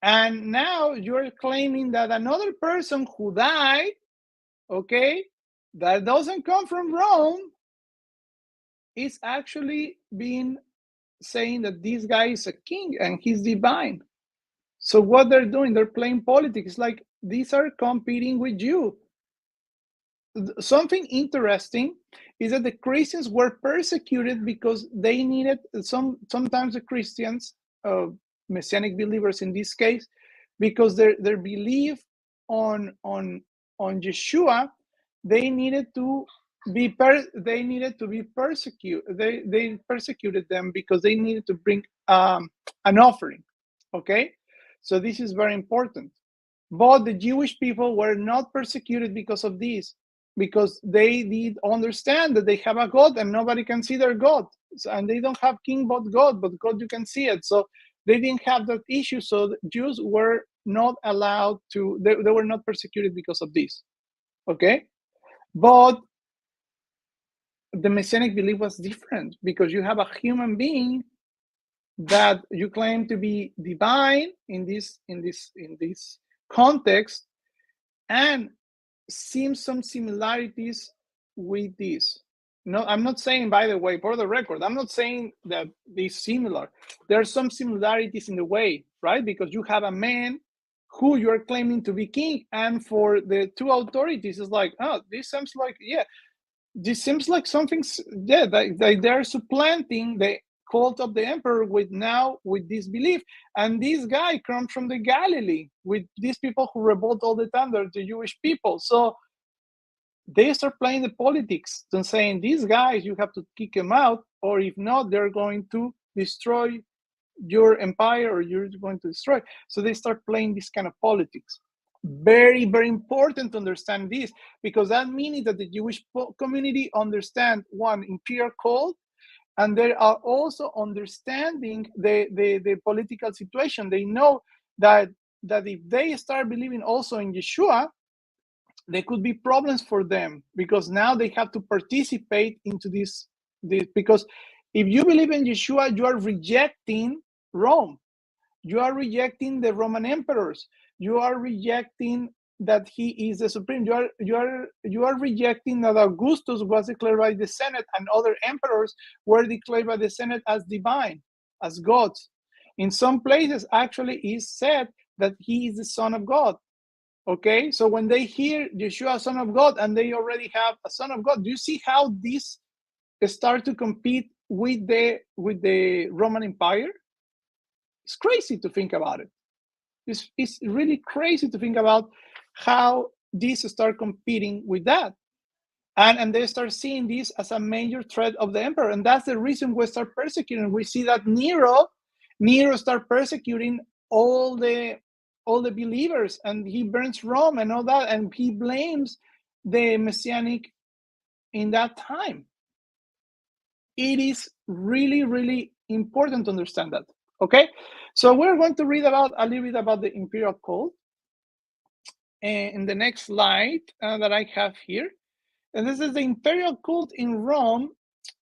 And now you're claiming that another person who died, okay, that doesn't come from Rome, is actually saying that this guy is a king and he's divine. So what they're doing, they're playing politics. Like, these are competing with you. Something interesting is that the Christians were persecuted because they needed, sometimes the Christians, Messianic believers in this case, because their belief on Yeshua, they needed to be persecuted. They persecuted them because they needed to bring an offering. Okay, so this is very important. But the Jewish people were not persecuted because of this, because they did understand that they have a God and nobody can see their God. And they don't have king but God you can see it. So they didn't have that issue. So the Jews were not allowed to, they were not persecuted because of this. Okay? But the Messianic belief was different, because you have a human being that you claim to be divine in this context, and seems some similarities with this. No, I'm not saying, by the way, for the record, I'm not saying that they're similar. There are some similarities in the way, right? Because you have a man who you are claiming to be king. And for the two authorities, it's like, oh, this seems like something, that they're supplanting the cult of the emperor with this belief. And this guy comes from the Galilee with these people who revolt all the time. They're the Jewish people. So they start playing the politics and saying, these guys, you have to kick them out, or if not, they're going to destroy your empire, or you're going to destroy. So they start playing this kind of politics. Very, very important to understand this, because that means that the Jewish community understand, one, imperial cult, and they are also understanding the political situation. They know that if they start believing also in Yeshua, there could be problems for them, because now they have to participate into this because if you believe in Yeshua, you are rejecting Rome. You are rejecting the Roman emperors. You are rejecting that he is the supreme. You are rejecting that Augustus was declared by the Senate, and other emperors were declared by the Senate as divine, as gods. In some places, actually, is said that he is the Son of God. Okay, so when they hear Yeshua, Son of God, and they already have a Son of God, do you see how this start to compete with the Roman Empire? It's crazy to think about it. It's really crazy to think about how these start competing with that. And they start seeing this as a major threat of the emperor. And that's the reason we start persecuting. We see that Nero start persecuting all the believers, and he burns Rome and all that, and he blames the Messianic in that time. It is really, really important to understand that. Okay, so we're going to read a little bit about the imperial cult in the next slide that I have here. And this is the imperial cult in Rome.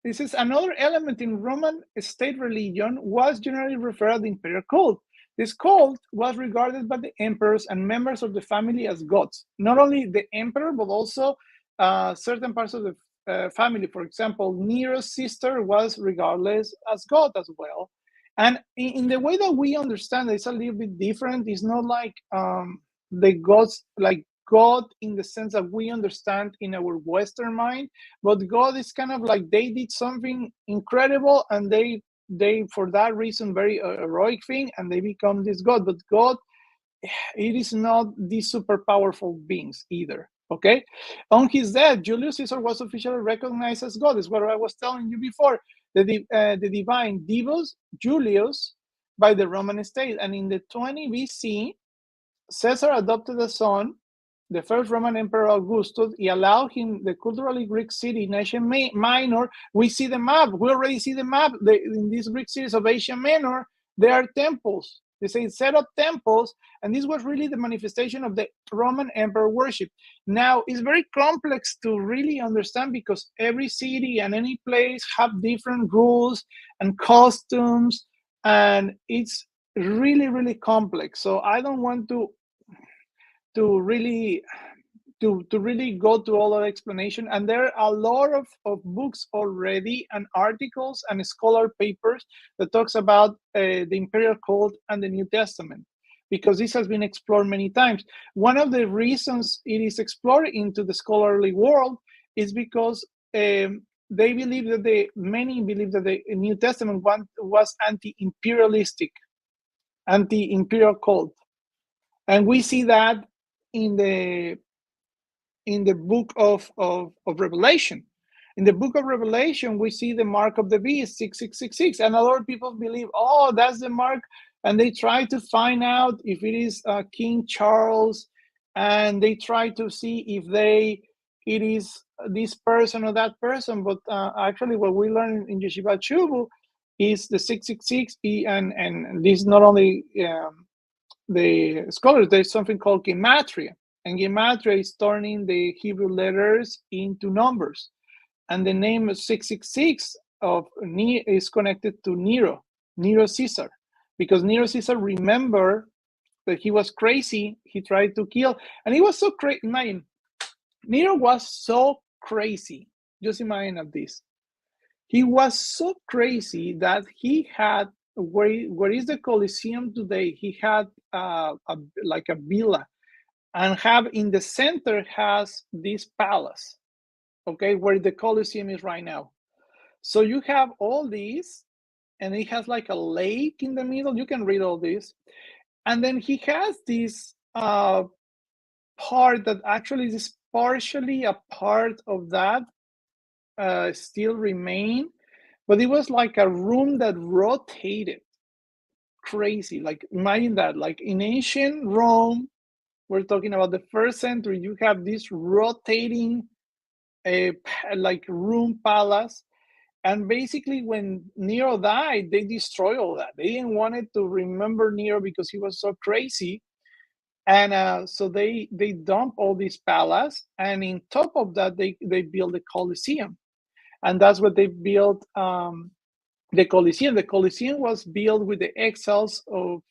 This is another element in Roman state religion, was generally referred to the imperial cult. This cult was regarded by the emperors and members of the family as gods. Not only the emperor, but also certain parts of the family. For example, Nero's sister was regarded as god as well. And in the way that we understand it, it's a little bit different. It's not like the gods, like God in the sense that we understand in our Western mind, but God is kind of like they did something incredible, and they for that reason very heroic thing, and they become this God. But God, it is not these super powerful beings either. Okay, on his death, Julius Caesar was officially recognized as God. Is what I was telling you before. The divine Divus Julius by the Roman state, and in the 20 BC, Caesar adopted a son, the first Roman Emperor Augustus. He allowed him the culturally Greek city in Asia Minor. We see the map. We already see the map. In these Greek cities of Asia Minor, there are temples. They say set up temples, and this was really the manifestation of the Roman emperor worship. Now, it's very complex to really understand, because every city and any place have different rules and customs, and it's really, really complex. So I don't want to really go to all that explanation. And there are a lot of books already, and articles and scholar papers that talks about the imperial cult and the New Testament, because this has been explored many times. One of the reasons it is explored into the scholarly world is because many believe that the New Testament was anti-imperialistic, anti-imperial cult. And we see that in the book of Revelation. In the book of Revelation, we see the mark of the beast, 6666, and a lot of people believe, oh, that's the mark, and they try to find out if it is King Charles, and they try to see if it is this person or that person. But actually, what we learn in Yeshiva Chubu is the 666, and this not only the scholars, there's something called gematria. And gematria is turning the Hebrew letters into numbers. And the name of 666 is connected to Nero Caesar. Because Nero Caesar, remember that he was crazy. He tried to kill. And he was so crazy. Nero was so crazy. Just imagine this. He was so crazy that he had where is the Colosseum today, he had like a villa, and have in the center has this palace, okay, where the Colosseum is right now. So you have all these, and it has like a lake in the middle. You can read all this. And then he has this part that actually is partially a part of that still remain, but it was like a room that rotated crazy. Like imagine that, like in ancient Rome, we're talking about the first century, you have this rotating like room palace. And basically when Nero died, they destroyed all that. They didn't want it to remember Nero because he was so crazy. And so they dump all these palace, and in top of that they build the Colosseum. And that's what they built, the Colosseum. The Colosseum was built with the exiles of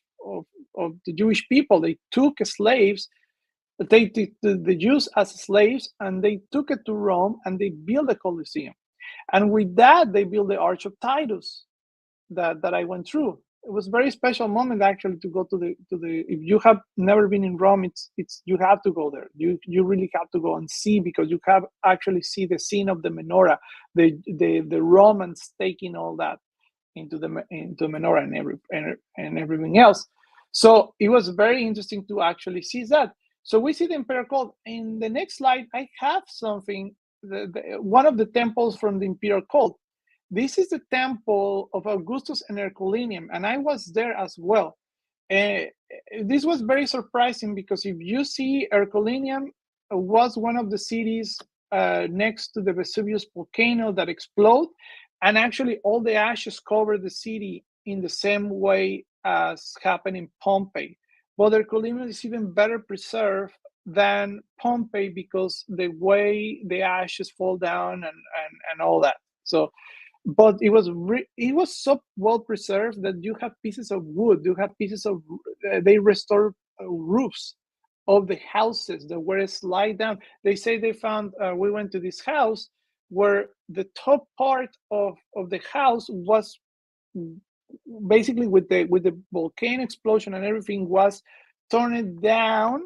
the Jewish people. They took slaves, they took the Jews as slaves, and they took it to Rome, and they built the Colosseum. And with that, they built the Arch of Titus that I went through. It was a very special moment actually to go to the. If you have never been in Rome, it's you have to go there. You really have to go and see, because you have actually see the scene of the menorah, the Romans taking all that into the menorah and everything else. So it was very interesting to actually see that. So we see the imperial cult. In the next slide, I have something. One of the temples from the imperial cult. This is the temple of Augustus and Herculaneum, and I was there as well. This was very surprising, because if you see, Herculaneum was one of the cities next to the Vesuvius volcano that exploded, and actually all the ashes covered the city in the same way as happened in Pompeii. But Herculaneum is even better preserved than Pompeii, because the way the ashes fall down and all that. So, but it was so well preserved that you have pieces of wood, you have pieces of they restored roofs of the houses that were slide down. They say they found, we went to this house where the top part of the house was basically with the volcano explosion and everything was turned down,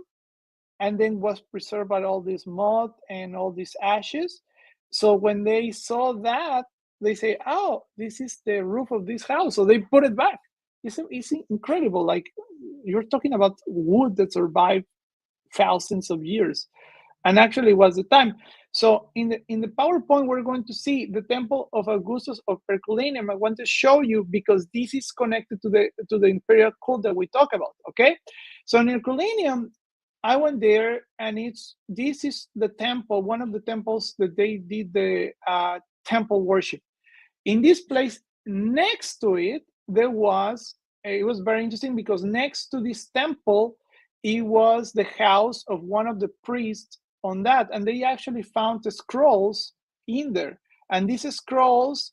and then was preserved by all this mud and all these ashes. So when they saw that, they say, oh, this is the roof of this house. So they put it back. It's incredible. Like, you're talking about wood that survived thousands of years. And actually was the time. So in the PowerPoint, we're going to see the temple of Augustus of Herculaneum. I want to show you, because this is connected to the imperial cult that we talk about. Okay. So in Herculaneum, I went there, and this is the temple, one of the temples that they did the temple worship. In this place, next to it, it was very interesting, because next to this temple, it was the house of one of the priests on that, and they actually found the scrolls in there. And these scrolls,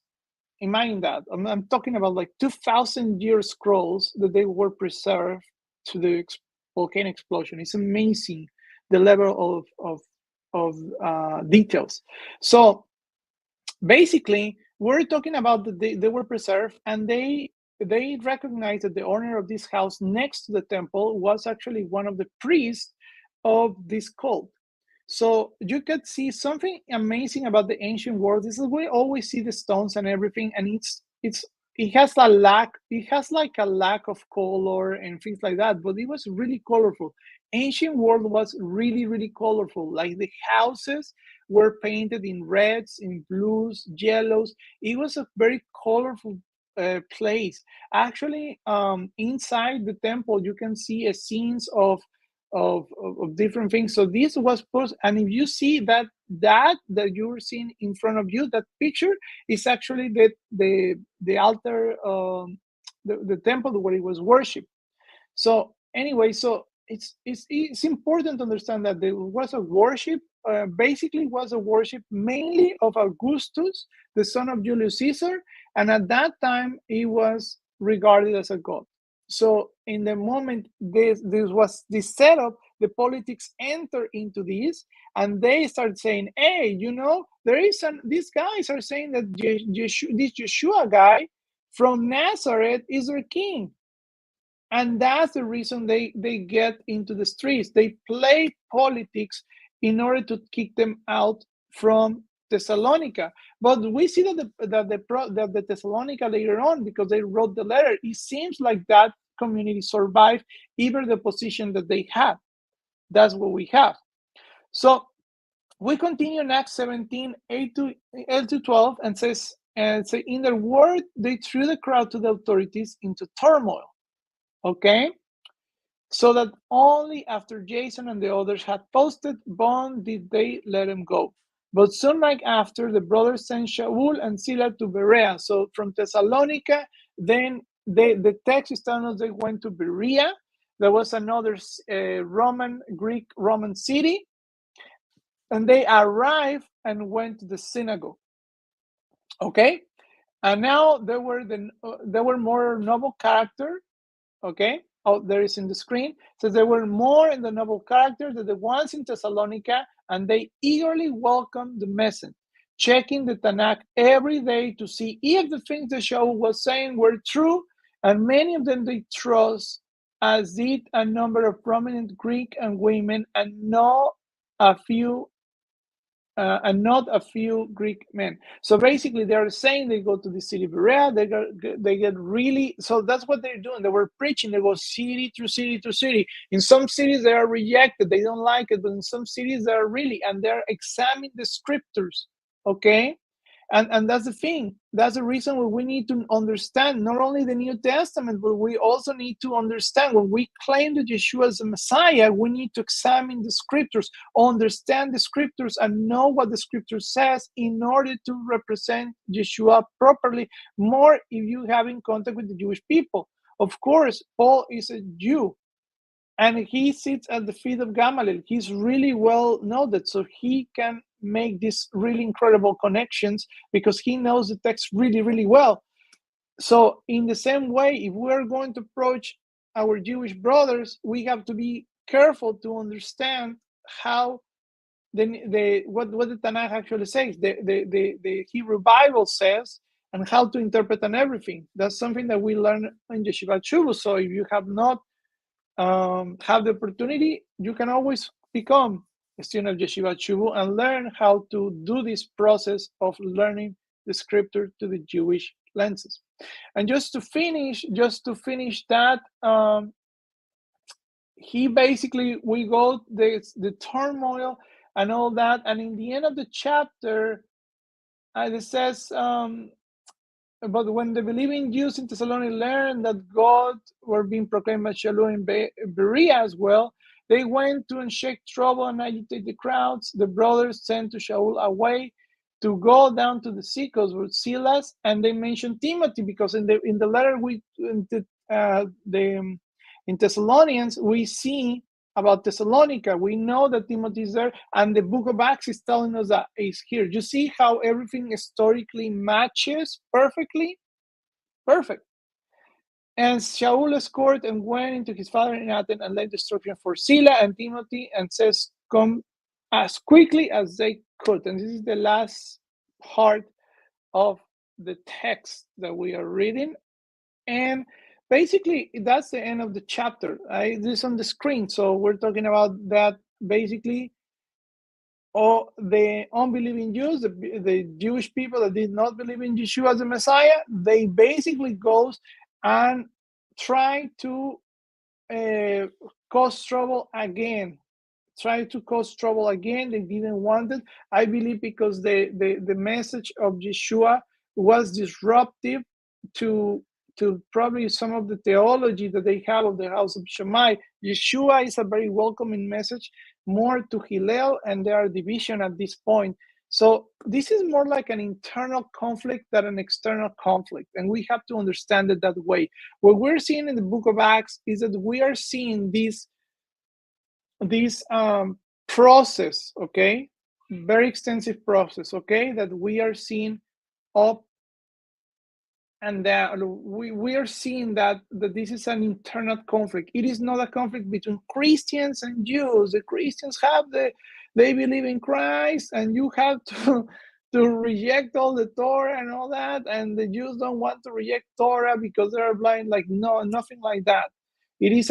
imagine that, I'm talking about like 2,000-year scrolls that they were preserved to the volcano explosion. It's amazing, the level of details. So basically, we're talking about that they were preserved, and they recognized that the owner of this house next to the temple was actually one of the priests of this cult. So you could see something amazing about the ancient world. This is we always see the stones and everything, and it has like a lack of color and things like that, but it was really colorful. Ancient world was really, really colorful. Like the houses were painted in reds, in blues, yellows. It was a very colorful place. Actually, inside the temple, you can see scenes of different things. So this was posed, and if you see that you're seeing in front of you, that picture is actually the altar, the temple where it was worshipped. So anyway, so it's important to understand that there was a worship, basically was a worship mainly of Augustus, the son of Julius Caesar, and at that time he was regarded as a god. So in the moment this was this setup, the politics enter into this, and they start saying, hey, these guys are saying that this Yeshua guy, from Nazareth is their king. And that's the reason they get into the streets. They play politics in order to kick them out from Thessalonica. But we see that the Thessalonica later on, because they wrote the letter, it seems like that community survived even the position that they had. That's what we have. So we continue in Acts 17, 8 to 12, and says, in their word, they threw the crowd to the authorities into turmoil. Okay? So that only after Jason and the others had posted bond did they let him go. But soon like after, the brothers sent Shaul and Silas to Berea. So from Thessalonica, then the text is telling us they went to Berea. There was another Greek-Roman city. And they arrived and went to the synagogue. Okay? And now there were more noble character. Okay? Oh, there is in the screen. So there were more in the noble character than the ones in Thessalonica, and they eagerly welcomed the message, checking the Tanakh every day to see if the things the Shaul was saying were true, and many of them they trust, as did a number of prominent Greek and women, and not a few Greek men. So basically, they're saying they go to the city of Berea. They get really. So that's what they're doing. They were preaching. They go city to city to city. In some cities, they are rejected. They don't like it. But in some cities, they are really, and they're examining the scriptures. Okay. And that's the thing. That's the reason why we need to understand not only the New Testament, but we also need to understand when we claim that Yeshua is the Messiah, we need to examine the scriptures, understand the scriptures, and know what the scripture says in order to represent Yeshua properly, more if you have in contact with the Jewish people. Of course, Paul is a Jew, and he sits at the feet of Gamaliel. He's really well noted, so he can make these really incredible connections because he knows the text really, really well. So in the same way, if we're going to approach our Jewish brothers, we have to be careful to understand how what the Tanakh actually says, the Hebrew Bible says, and how to interpret and everything. That's something that we learn in Yeshivat Shuvu. So if you have not have the opportunity, you can always become a student of Yeshivat Shuvu and learn how to do this process of learning the scripture to the Jewish lenses. And just to finish that, we go the turmoil and all that, and in the end of the chapter, it says, but when the believing Jews in Thessalonica learned that God were being proclaimed by Shaul in Berea as well, they went to shake trouble and agitate the crowds. The brothers sent to Shaul away to go down to the seacoast with Silas, and they mentioned Timothy because in the letter in Thessalonians we see about Thessalonica. We know that Timothy is there, and the book of Acts is telling us that he's here. You see how everything historically matches perfectly? Perfect. And Shaul escorted and went into his father in Athens and laid instruction for Silas and Timothy, and says, come as quickly as they could. And this is the last part of the text that we are reading. And basically, that's the end of the chapter. This is on the screen. So we're talking about that basically all the unbelieving Jews, the Jewish people that did not believe in Yeshua as the Messiah, they basically goes and try to cause trouble again. They didn't want it. I believe because the message of Yeshua was disruptive to probably some of the theology that they have of the house of Shammai. Yeshua is a very welcoming message, more to Hillel, and there are division at this point. So this is more like an internal conflict than an external conflict, and we have to understand it that way. What we're seeing in the book of Acts is that we are seeing this process, okay, very extensive process, okay, that we are seeing up and down. We are seeing that this is an internal conflict. It is not a conflict between Christians and Jews. The Christians they believe in Christ, and you have to reject all the Torah and all that, and the Jews don't want to reject Torah because they're blind. Like, no, nothing like that. It is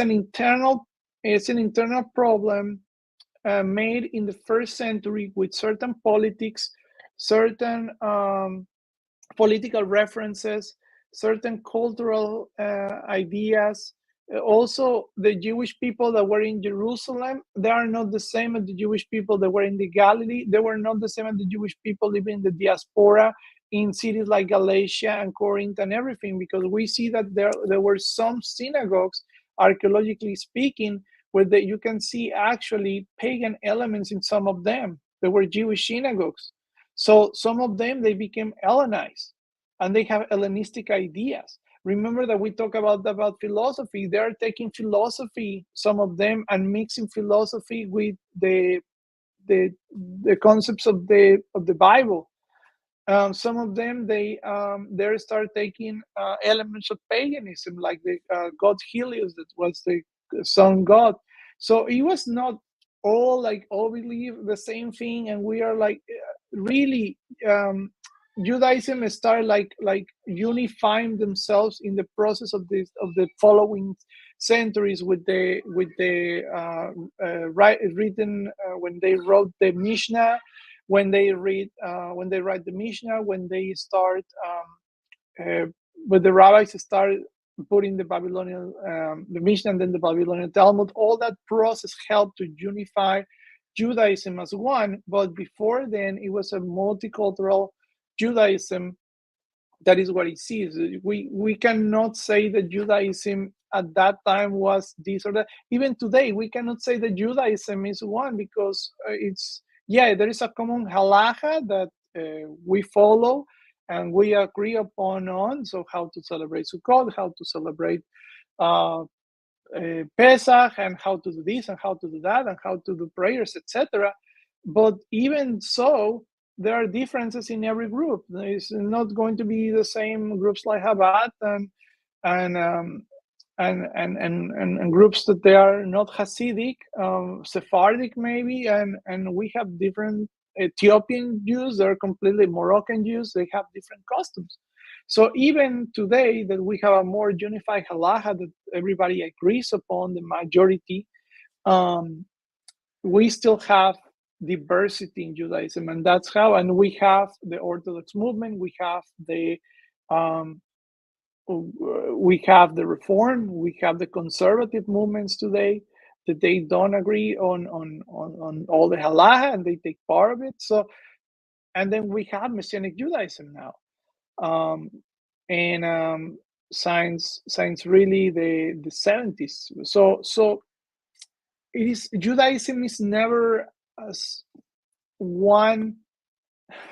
it's an internal problem made in the first century with certain politics, certain political references, certain cultural ideas. Also, the Jewish people that were in Jerusalem, they are not the same as the Jewish people that were in the Galilee. They were not the same as the Jewish people living in the diaspora in cities like Galatia and Corinth and everything, because we see that there were some synagogues, archaeologically speaking, where you can see actually pagan elements in some of them. There were Jewish synagogues. So some of them, they became Hellenized and they have Hellenistic ideas. Remember that we talk about philosophy. They're taking philosophy, some of them, and mixing philosophy with the concepts of the Bible. Some of them, they start taking elements of paganism, like the god Helios, that was the sun god. So it was not all believe the same thing, and we are like really Judaism started like unifying themselves in the process of the following centuries with the written when they wrote the Mishnah, when they write the Mishnah, when they start when the rabbis started putting the Babylonian the Mishnah and then the Babylonian Talmud. All that process helped to unify Judaism as one. But before then, it was a multicultural Judaism. That is what it sees. We cannot say that Judaism at that time was this or that. Even today, we cannot say that Judaism is one, because there is a common halacha that we follow and we agree upon on. So how to celebrate Sukkot, how to celebrate Pesach, and how to do this and how to do that, and how to do prayers, etc. But even so, there are differences in every group. It's not going to be the same groups like Chabad and groups that they are not Hasidic, Sephardic maybe, and we have different Ethiopian Jews. They're completely Moroccan Jews. They have different customs. So even today, that we have a more unified halacha that everybody agrees upon, the majority, we still have diversity in Judaism, and that's how. And we have the Orthodox movement, we have the Reform, we have the conservative movements today that they don't agree on all the halacha, and they take part of it. So, and then we have Messianic Judaism now, since really the 70s. So it is, Judaism is never as one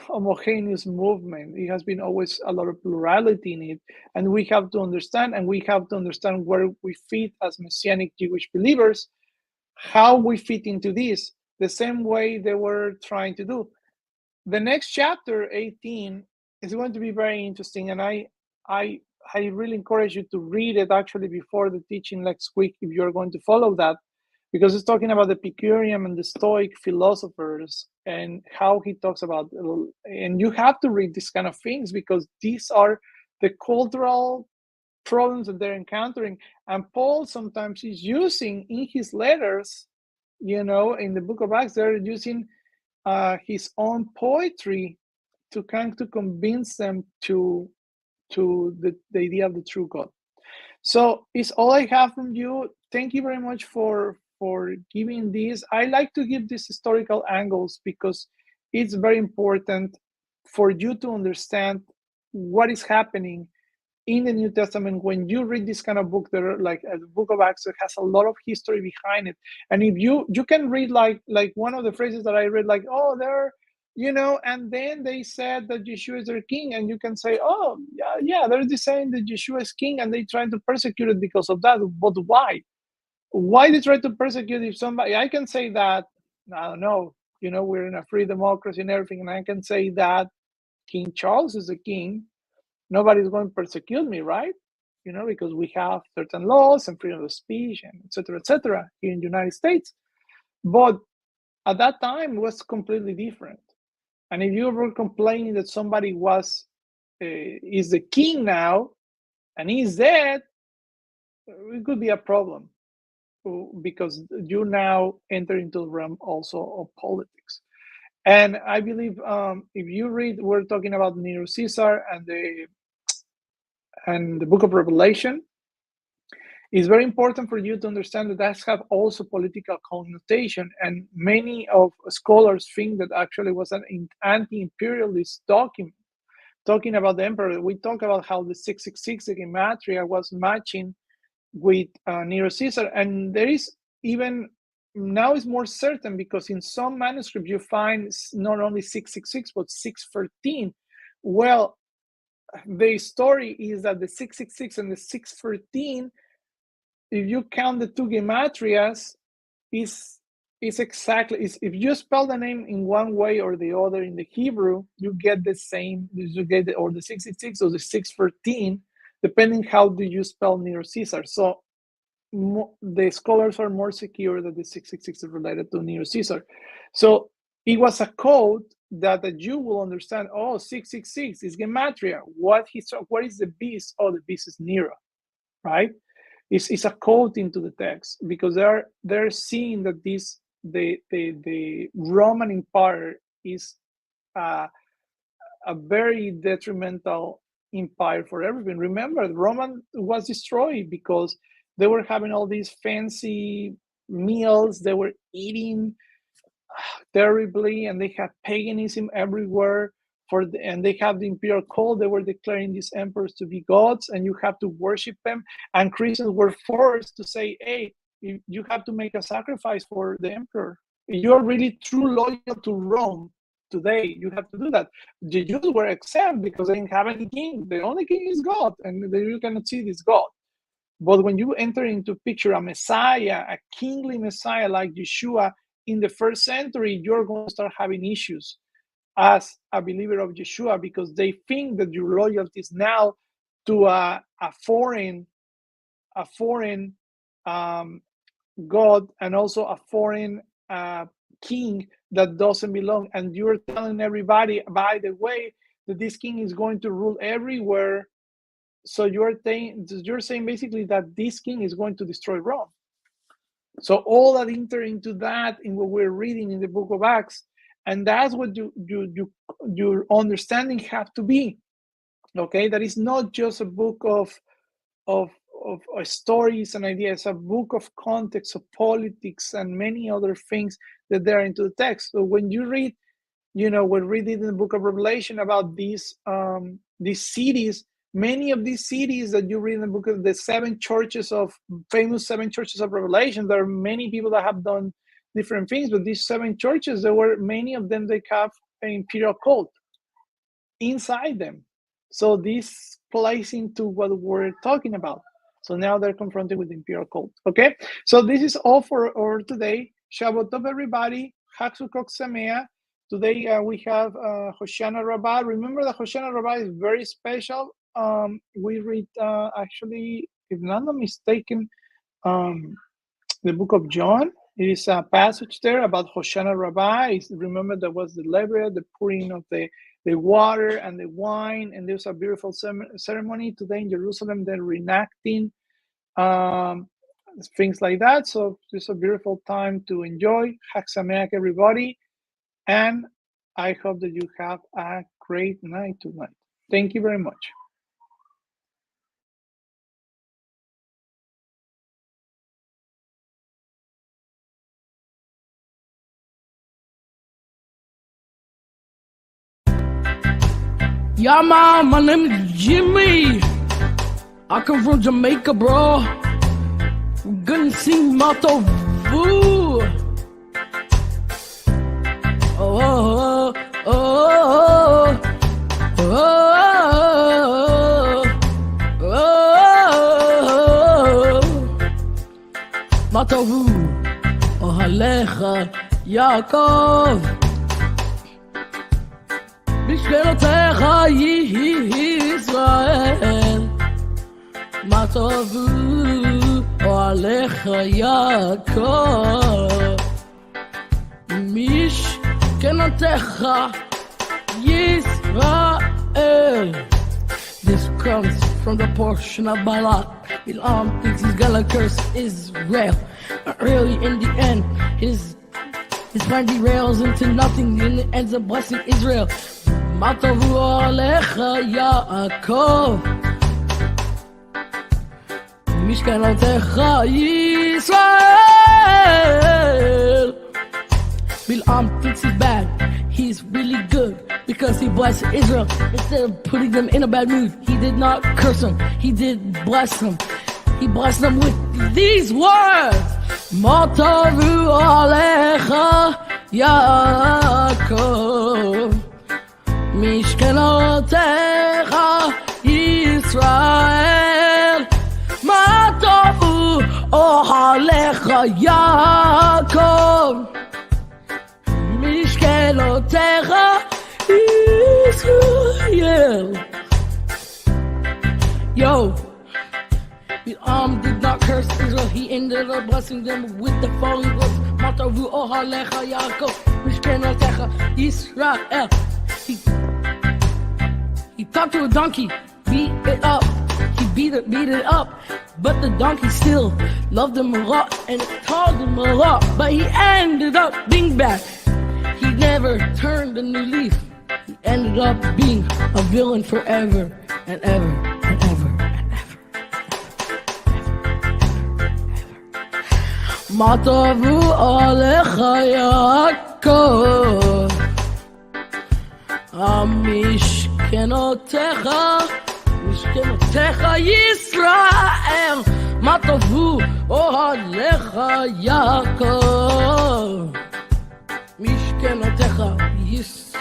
homogeneous movement. It has been always a lot of plurality in it, and we have to understand where we fit as Messianic Jewish believers, how we fit into this, the same way they were trying to do. The next chapter, 18, is going to be very interesting, and I really encourage you to read it actually before the teaching next week, if you're going to follow that, because it's talking about the Epicurean and the Stoic philosophers and how he talks about, and you have to read these kind of things because these are the cultural problems that they're encountering. And Paul sometimes is using in his letters, in the book of Acts, they're using his own poetry to kind to convince them to the idea of the true God. So it's all I have from you. Thank you very much for giving this. I like to give these historical angles because it's very important for you to understand what is happening in the New Testament. When you read this kind of book, that are like the book of Acts, it has a lot of history behind it. And if you can read like one of the phrases that I read, like, oh, they're, and then they said that Yeshua is their king, and you can say, oh, yeah, they're saying that Yeshua is king, and they trying to persecute it because of that. But why? Why they try to persecute if somebody? I can say that, I don't know, we're in a free democracy and everything, and I can say that King Charles is the king. Nobody's going to persecute me, right? Because we have certain laws and freedom of speech and et cetera, here in the United States. But at that time, it was completely different. And if you were complaining that somebody is the king now and he's dead, it could be a problem, because you now enter into the realm also of politics. And I believe if you read, we're talking about Nero Caesar and the book of Revelation, it's very important for you to understand that that have also political connotation. And many of scholars think that actually was an anti-imperialist document talking about the emperor. We talk about how the 666, the gematria, was matching with Nero Caesar. And there is even, now it's more certain, because in some manuscripts you find not only 666, but 613. Well, the story is that the 666 and the 613, if you count the two gematrias, is exactly, if you spell the name in one way or the other in the Hebrew, you get the same, or the 666 or the 613, depending how do you spell Nero Caesar. So the scholars are more secure that the 666 is related to Nero Caesar. So it was a code that the Jew will understand. Oh, 666 is gematria. What is the beast? Oh, the beast is Nero, right? It's a code into the text, because they're seeing that the Roman Empire is a very detrimental empire for everything. Remember, Roman was destroyed because they were having all these fancy meals. They were eating terribly, and they had paganism everywhere. And they have the imperial cult. They were declaring these emperors to be gods, and you have to worship them. And Christians were forced to say, hey, you have to make a sacrifice for the emperor. If you are really true loyal to Rome today, you have to do that. The Jews were exempt because they didn't have any king. The only king is God, and you cannot see this God. But when you enter into picture a Messiah, a kingly Messiah like Yeshua in the first century, you're going to start having issues as a believer of Yeshua, because they think that your loyalty is now to a foreign God, and also a foreign king that doesn't belong. And you're telling everybody, by the way, that this king is going to rule everywhere. So you're saying basically that this king is going to destroy Rome. So all that enter into that in what we're reading in the book of Acts. And that's what your understanding have to be, okay? That is not just a book of stories and ideas. It's a book of context, of politics, and many other things that they're into the text. So when you read, we're reading in the book of Revelation about these cities. Many of these cities that you read in the book of the famous seven churches of Revelation, there are many people that have done different things, but these seven churches, there were many of them, they have an imperial cult inside them. So this plays into what we're talking about. So now they're confronted with the imperial cult. Okay, so this is all for today. Shabbat Tov, everybody. Chag Sukkot Sameach. Today we have Hoshana Rabbah. Remember that Hoshana Rabbah is very special. We read actually, if I'm mistaken, the book of John. It is a passage there about Hoshana Rabbah. Remember, there was the lever, the pouring of the water and the wine, and there's a beautiful ceremony today in Jerusalem. They're reenacting things like that. So it's a beautiful time to enjoy. Chag Sameach, everybody. And I hope that you have a great night tonight. Thank you very much. Yeah, man, my name is Jimmy. I come from Jamaica, bro. Gonna sing Mato Vu. Oh, oh, oh, oh, oh. Mato Vu. Oh, Alecha, Yaakov. בשכנותיך ישראל, מה טובו אוהליך יעקב. משכנותיך Yisrael. This comes from the portion of Balak. Bilam thinks he's gonna curse Israel. But really, in the end, his plan derails into nothing and it ends up blessing Israel. Matavu alecha Yaakov. Mishkanotecha Yisrael. Bilam thinks he's bad. He's really good because he blessed Israel instead of putting them in a bad mood. He did not curse them. He did bless them. He blessed them with these words. Matavu alecha Yaakov. Mishkanotecha Yisrael. Matavu alecha Yaakov. Mishkanotecha Israel. Yo, Bilam did not curse Israel. He ended up blessing them with the following words. Matavu ohalecha Yaakov. Mishkanotecha Israel. He talked to a donkey, beat it up. He beat it up. But the donkey still loved him a lot and told him a lot. But he ended up being bad. He never turned a new leaf. He ended up being a villain forever and ever and ever and ever. Matavu alecha Yaakov. Mishkenotecha Yisrael. Matavu alecha Yaakov. Mishkenotecha Yisrael.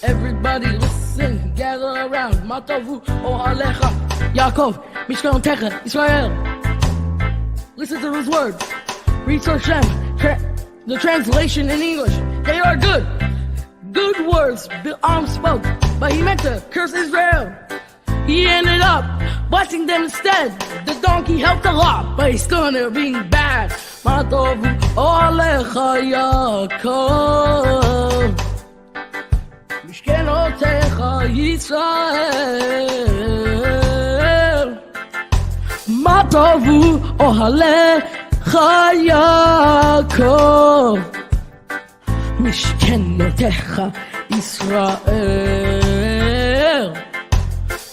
Everybody listen, gather around. Matavu ohalecha Yaakov. Mishkenotecha Yisrael. Listen to those words. Read Hashem. The translation in English. They are good. Good words Bilam spoke, but he meant to curse Israel. He ended up blessing them instead. The donkey helped a lot, but he still ended up being bad. Matavu alecha Yaakov. Mishkenotecha Yisrael. Matavu ohalecha Yaakov. Mishkenotecha Israel.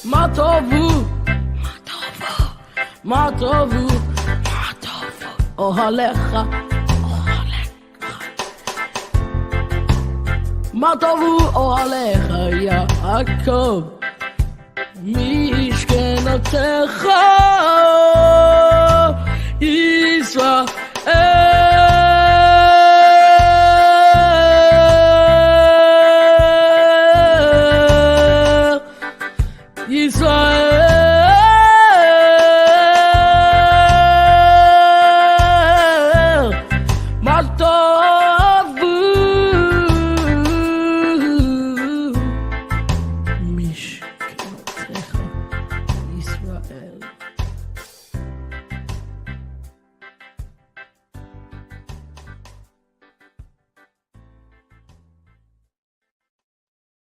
Matavu ohalecha Matavu ohalecha Yaakov. Mishkenotecha Israel. Israel. Matavu Mish